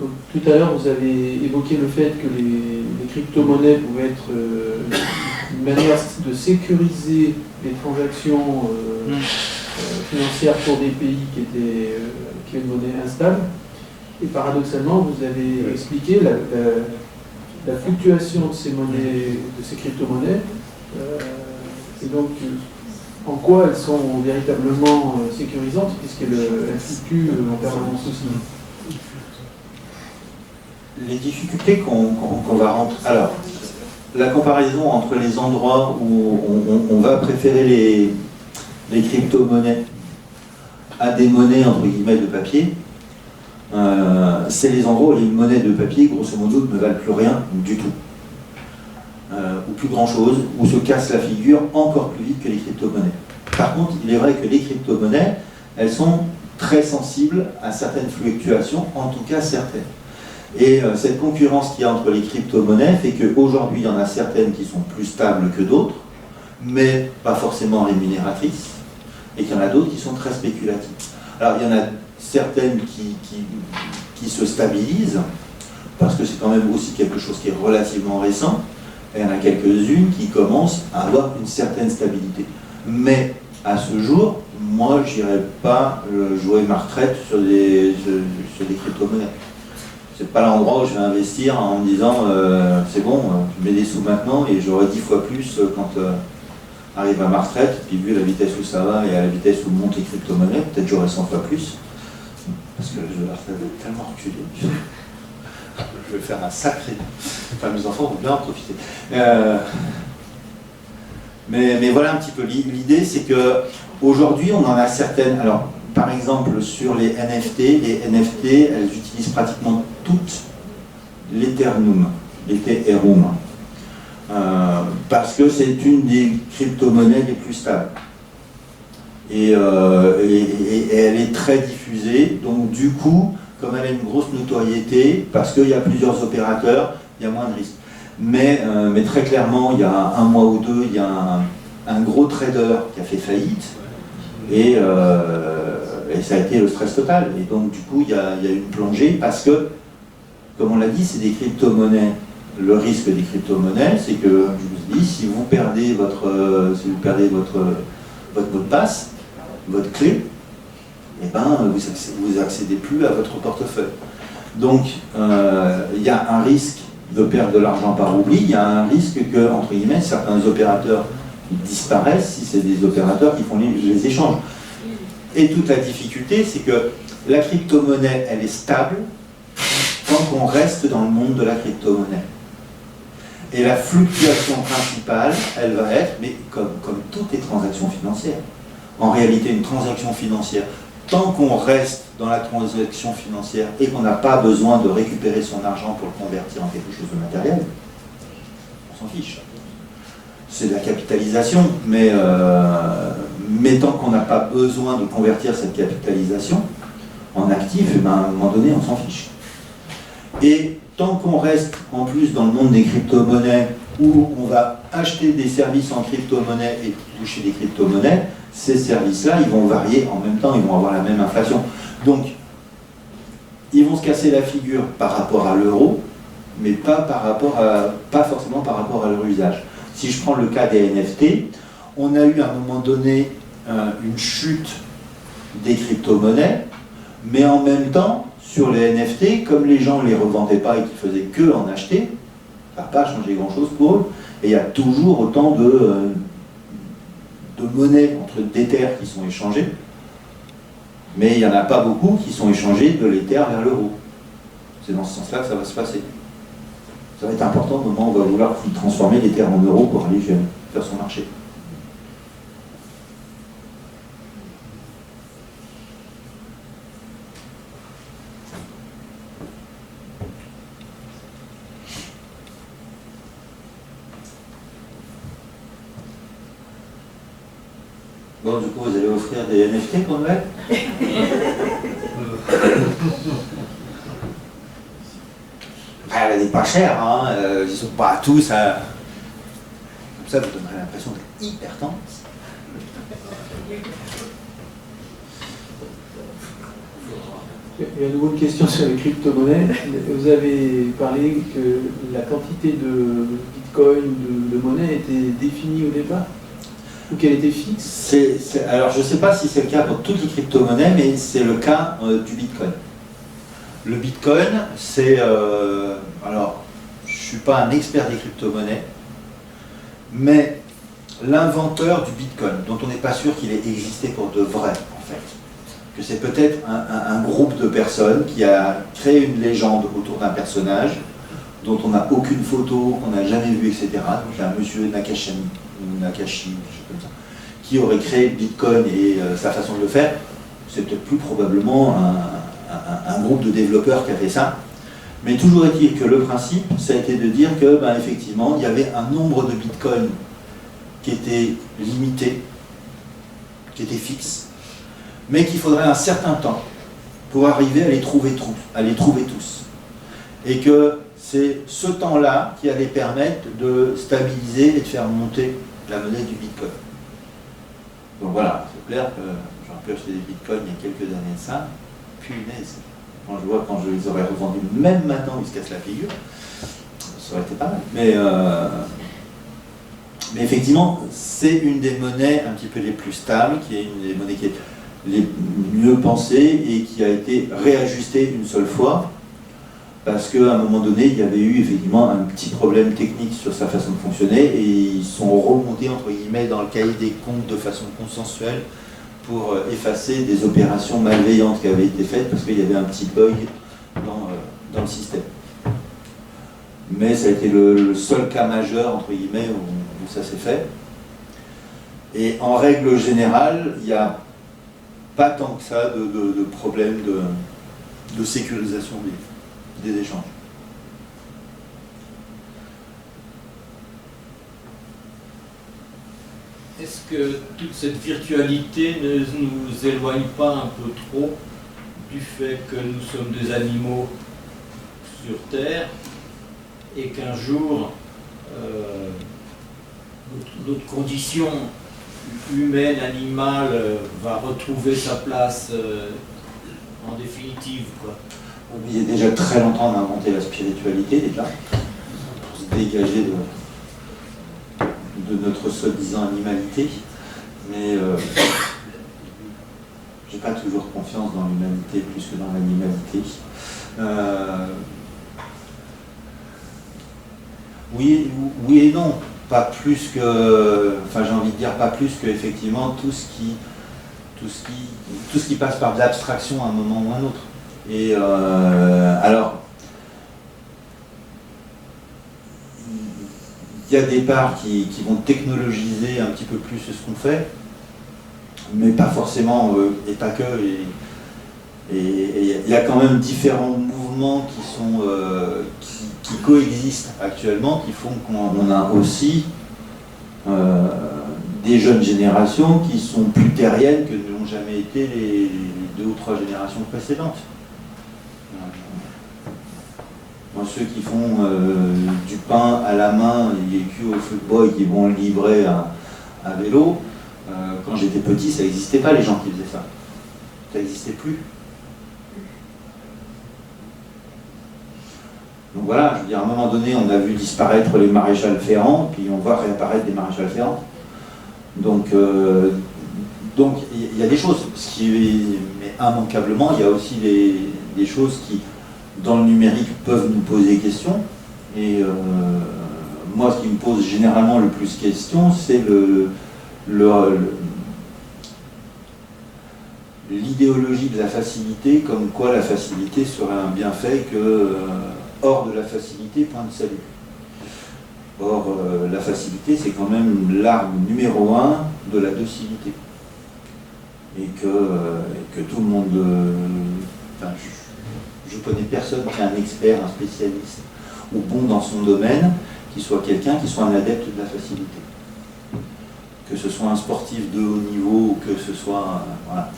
E: Donc, tout à l'heure, vous avez évoqué le fait que les crypto-monnaies pouvaient être une manière de sécuriser les transactions financières pour des pays qui avaient une monnaie instable. Et paradoxalement, vous avez expliqué la fluctuation de ces monnaies, de ces crypto-monnaies, et donc en quoi elles sont véritablement sécurisantes, puisqu'elles fluctuent en permanence aussi.
A: Les difficultés qu'on va rentrer. Alors, la comparaison entre les endroits où on va préférer les crypto-monnaies à des monnaies entre guillemets de papier, c'est les endroits où les monnaies de papier, grosso modo, ne valent plus rien du tout. Ou plus grand chose, ou se cassent la figure encore plus vite que les crypto-monnaies. Par contre, il est vrai que les crypto-monnaies, elles sont très sensibles à certaines fluctuations, en tout cas certaines. Et cette concurrence qu'il y a entre les crypto-monnaies fait qu'aujourd'hui, il y en a certaines qui sont plus stables que d'autres, mais pas forcément rémunératrices, et qu'il y en a d'autres qui sont très spéculatives. Alors, il y en a certaines qui se stabilisent, parce que c'est quand même aussi quelque chose qui est relativement récent, et il y en a quelques-unes qui commencent à avoir une certaine stabilité. Mais à ce jour, moi, je n'irai pas jouer ma retraite sur des crypto-monnaies. C'est pas l'endroit où je vais investir en me disant c'est bon, je mets des sous maintenant et j'aurai 10 fois plus quand arrive à ma retraite. Puis vu la vitesse où ça va et à la vitesse où montent les crypto-monnaies, peut-être j'aurai 100 fois plus. Parce que je vais la retraite est tellement reculé. Je vais faire un sacré. Enfin, mes enfants vont bien en profiter. Mais voilà un petit peu. L'idée, c'est que aujourd'hui, on en a certaines. Alors, par exemple, sur les NFT, elles utilisent pratiquement toutes l'Ethereum. parce que c'est une des crypto-monnaies les plus stables. Et elle est très diffusée, donc du coup, comme elle a une grosse notoriété, parce qu'il y a plusieurs opérateurs, il y a moins de risques. Mais très clairement, il y a un mois ou deux, il y a un gros trader qui a fait faillite, et ça a été le stress total. Et donc du coup, il y a une plongée, parce que, comme on l'a dit, c'est des crypto-monnaies. Le risque des crypto-monnaies, c'est que, je vous dis, si vous perdez votre mot de passe, votre clé, eh ben, vous accédez plus à votre portefeuille. Donc, il y a un risque de perdre de l'argent par oubli, il y a un risque que, entre guillemets, certains opérateurs disparaissent si c'est des opérateurs qui font les échanges. Et toute la difficulté, c'est que la crypto-monnaie, elle est stable tant qu'on reste dans le monde de la crypto-monnaie. Et la fluctuation principale, elle va être, mais comme toutes les transactions financières, en réalité, une transaction financière, tant qu'on reste dans la transaction financière et qu'on n'a pas besoin de récupérer son argent pour le convertir en quelque chose de matériel, on s'en fiche. C'est de la capitalisation, mais tant qu'on n'a pas besoin de convertir cette capitalisation en actif, eh ben, à un moment donné, on s'en fiche. Et tant qu'on reste en plus dans le monde des crypto-monnaies, où on va acheter des services en crypto-monnaie et toucher des crypto-monnaies, ces services-là, ils vont varier en même temps, ils vont avoir la même inflation. Donc, ils vont se casser la figure par rapport à l'euro, mais pas forcément par rapport à leur usage. Si je prends le cas des NFT, on a eu à un moment donné une chute des crypto-monnaies, mais en même temps, sur les NFT, comme les gens ne les revendaient pas et qu'ils faisaient que en acheter, ça n'a pas changé grand-chose pour eux. Et il y a toujours autant de monnaies entre d'Ether qui sont échangées, mais il n'y en a pas beaucoup qui sont échangés de l'Ether vers l'euro. C'est dans ce sens-là que ça va se passer. Ça va être important au moment où on va vouloir transformer l'Ether en euro pour aller faire son marché. Bon, du coup, vous allez offrir des NFT pour Noël? Elle n'est pas chère, hein. Ils ne sont pas tous à... Comme ça, vous donnerez l'impression d'être hyper tendance.
E: Il y a à nouveau une question sur les crypto-monnaies. Vous avez parlé que la quantité de bitcoin ou de monnaie était définie au départ, ou qu'elle était fixe?
A: Alors, je ne sais pas si c'est le cas pour toutes les crypto-monnaies, mais c'est le cas du bitcoin. Le bitcoin, c'est... alors, je ne suis pas un expert des crypto-monnaies, mais l'inventeur du bitcoin, dont on n'est pas sûr qu'il ait existé pour de vrai, en fait, que c'est peut-être un groupe de personnes qui a créé une légende autour d'un personnage dont on n'a aucune photo, qu'on n'a jamais vu, etc. Donc il y a un monsieur Nakashi, quelque chose comme ça, qui aurait créé le bitcoin et sa façon de le faire. C'est peut-être plus probablement un groupe de développeurs qui a fait ça. Mais toujours est-il que le principe, ça a été de dire que, ben, effectivement, il y avait un nombre de bitcoins qui était limité, qui était fixe, mais qu'il faudrait un certain temps pour arriver à les trouver tous. Et que c'est ce temps-là qui allait permettre de stabiliser et de faire monter la monnaie du bitcoin. Donc voilà, c'est clair que j'aurais pu acheter des bitcoins il y a quelques années de ça. Punaise, quand je les aurais revendus, même maintenant ils se cassent la figure, ça aurait été pas mal. Mais effectivement, c'est une des monnaies un petit peu les plus stables, qui est une des monnaies qui est les mieux pensées et qui a été réajustée une seule fois, parce qu'à un moment donné, il y avait eu effectivement un petit problème technique sur sa façon de fonctionner, et ils sont remontés, entre guillemets, dans le cahier des comptes de façon consensuelle, pour effacer des opérations malveillantes qui avaient été faites parce qu'il y avait un petit bug dans le système. Mais ça a été le seul cas majeur, entre guillemets, où ça s'est fait. Et en règle générale, il n'y a pas tant que ça de problème de sécurisation des échanges.
B: est-ce que toute cette virtualité ne nous éloigne pas un peu trop du fait que nous sommes des animaux sur Terre et qu'un jour notre condition humaine, animale, va retrouver sa place en définitive, quoi.
A: Il y a déjà très longtemps on a inventé la spiritualité déjà, pour se dégager de notre soi-disant animalité, mais j'ai pas toujours confiance dans l'humanité plus que dans l'animalité. Oui et non, pas plus que, enfin j'ai envie de dire pas plus que effectivement tout ce qui passe par de l'abstraction à un moment ou à un autre. Et alors, il y a des parts qui vont technologiser un petit peu plus ce qu'on fait, mais pas forcément, et pas que. Et il y a quand même différents mouvements qui coexistent actuellement, qui font qu'on a aussi des jeunes générations qui sont plus terriennes que ne l'ont jamais été les 2 ou 3 générations précédentes. Moi, ceux qui font du pain à la main et cuit au feu de bois et qui vont le livrer à vélo, quand j'étais petit, ça n'existait pas les gens qui faisaient ça. Ça n'existait plus. Donc voilà, je veux dire, à un moment donné, on a vu disparaître les maréchals Ferrand, puis on voit réapparaître des maréchals Ferrand. Donc il y a des choses, mais immanquablement, il y a aussi des choses qui, dans le numérique, peuvent nous poser question. Et moi, ce qui me pose généralement le plus question, c'est l'idéologie de la facilité, comme quoi la facilité serait un bienfait que hors de la facilité, point de salut. Or, la facilité, c'est quand même l'arme numéro 1 de la docilité. Et que tout le monde... enfin, je connais personne qui est un expert, un spécialiste, ou bon dans son domaine, qui soit quelqu'un qui soit un adepte de la facilité. Que ce soit un sportif de haut niveau, ou que ce soit... voilà.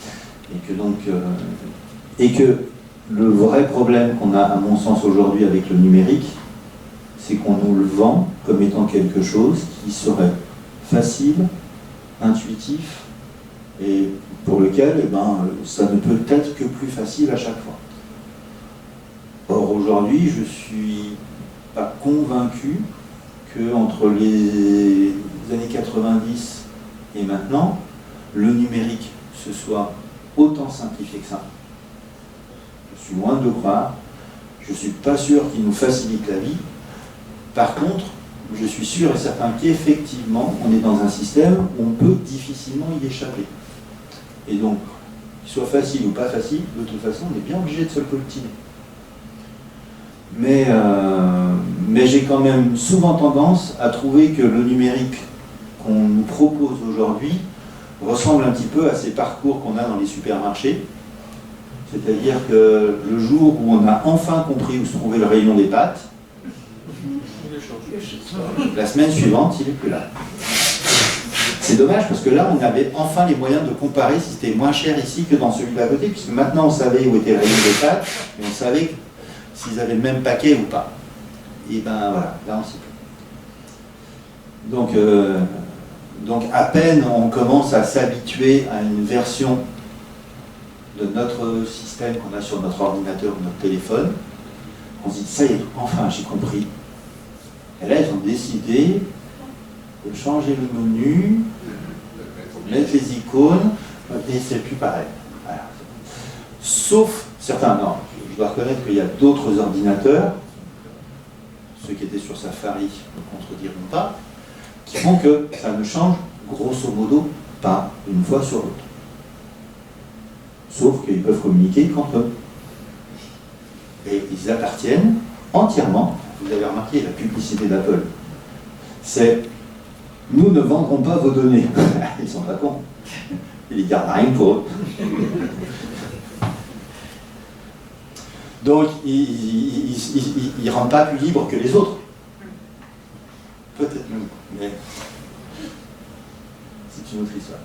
A: Et que le vrai problème qu'on a, à mon sens, aujourd'hui avec le numérique, c'est qu'on nous le vend comme étant quelque chose qui serait facile, intuitif, et pour lequel ça ne peut être que plus facile à chaque fois. Or, aujourd'hui, je ne suis pas convaincu qu'entre les années 90 et maintenant, le numérique se soit autant simplifié que ça. Je suis loin de le croire. Je ne suis pas sûr qu'il nous facilite la vie. Par contre, je suis sûr et certain qu'effectivement, on est dans un système où on peut difficilement y échapper. Et donc, qu'il soit facile ou pas facile, de toute façon, on est bien obligé de se le coltiner. Mais j'ai quand même souvent tendance à trouver que le numérique qu'on nous propose aujourd'hui ressemble un petit peu à ces parcours qu'on a dans les supermarchés. C'est-à-dire que le jour où on a enfin compris où se trouvait le rayon des pâtes, la semaine suivante, il n'est plus là. C'est dommage parce que là, on avait enfin les moyens de comparer si c'était moins cher ici que dans celui d'à côté, puisque maintenant on savait où était le rayon des pâtes et on savait s'ils avaient le même paquet ou pas. Et ben voilà, là on sait plus. Donc à peine on commence à s'habituer à une version de notre système qu'on a sur notre ordinateur ou notre téléphone, on se dit ça y est, enfin j'ai compris. Et là ils ont décidé de changer le menu, mettre les icônes, et c'est plus pareil. Voilà. Sauf certains, non, je dois reconnaître qu'il y a d'autres ordinateurs, ceux qui étaient sur Safari ne contrediront pas, qui font que ça ne change grosso modo pas une fois sur l'autre. Sauf qu'ils peuvent communiquer qu'entre eux. Et ils appartiennent entièrement, vous avez remarqué la publicité d'Apple, c'est « Nous ne vendrons pas vos données ». Ils sont pas cons. Ils gardent rien pour eux. Donc, ils ne rendent pas plus libres que les autres. Peut-être même. Mais une autre histoire.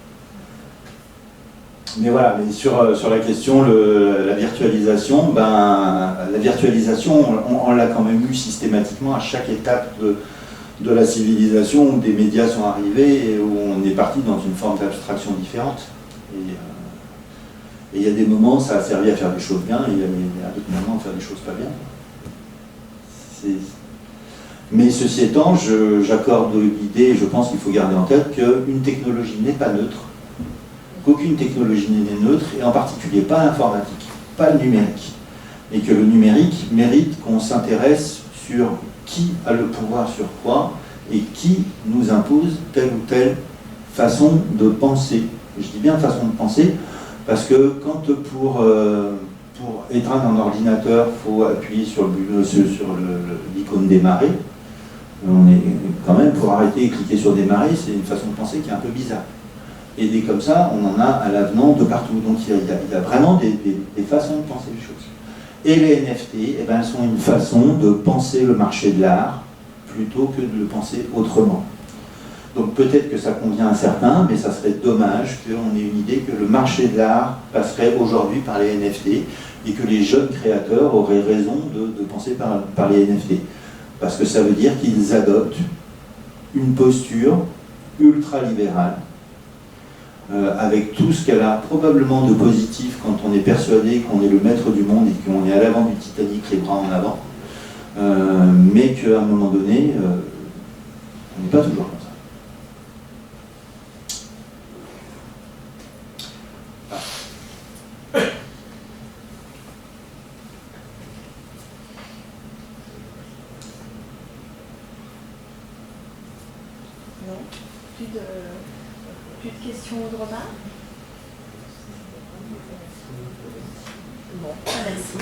A: Mais voilà, mais sur la question, la virtualisation, on l'a quand même eu systématiquement à chaque étape de la civilisation, où des médias sont arrivés et où on est parti dans une forme d'abstraction différente. Et il y a des moments, ça a servi à faire des choses bien, et il y a d'autres moments à faire des choses pas bien. Mais ceci étant, j'accorde l'idée, et je pense qu'il faut garder en tête qu'une technologie n'est pas neutre, qu'aucune technologie n'est neutre, et en particulier pas l'informatique, pas le numérique. Et que le numérique mérite qu'on s'intéresse sur qui a le pouvoir sur quoi, et qui nous impose telle ou telle façon de penser. Je dis bien façon de penser, parce que quand pour éteindre un ordinateur, il faut appuyer sur l'icône démarrer, on est quand même, pour arrêter et cliquer sur démarrer, c'est une façon de penser qui est un peu bizarre. Et des comme ça, on en a à l'avenant de partout. Donc il y a vraiment des façons de penser les choses. Et les NFT, eh ben, elles sont une façon de penser le marché de l'art plutôt que de le penser autrement. Donc peut-être que ça convient à certains, mais ça serait dommage qu'on ait une idée que le marché de l'art passerait aujourd'hui par les NFT et que les jeunes créateurs auraient raison de penser par les NFT. Parce que ça veut dire qu'ils adoptent une posture ultra-libérale, avec tout ce qu'elle a probablement de positif quand on est persuadé qu'on est le maître du monde et qu'on est à l'avant du Titanic, les bras en avant, mais qu'à un moment donné, on n'est pas toujours comme ça.
D: Non, plus de questions ou de remarques? Bon, merci.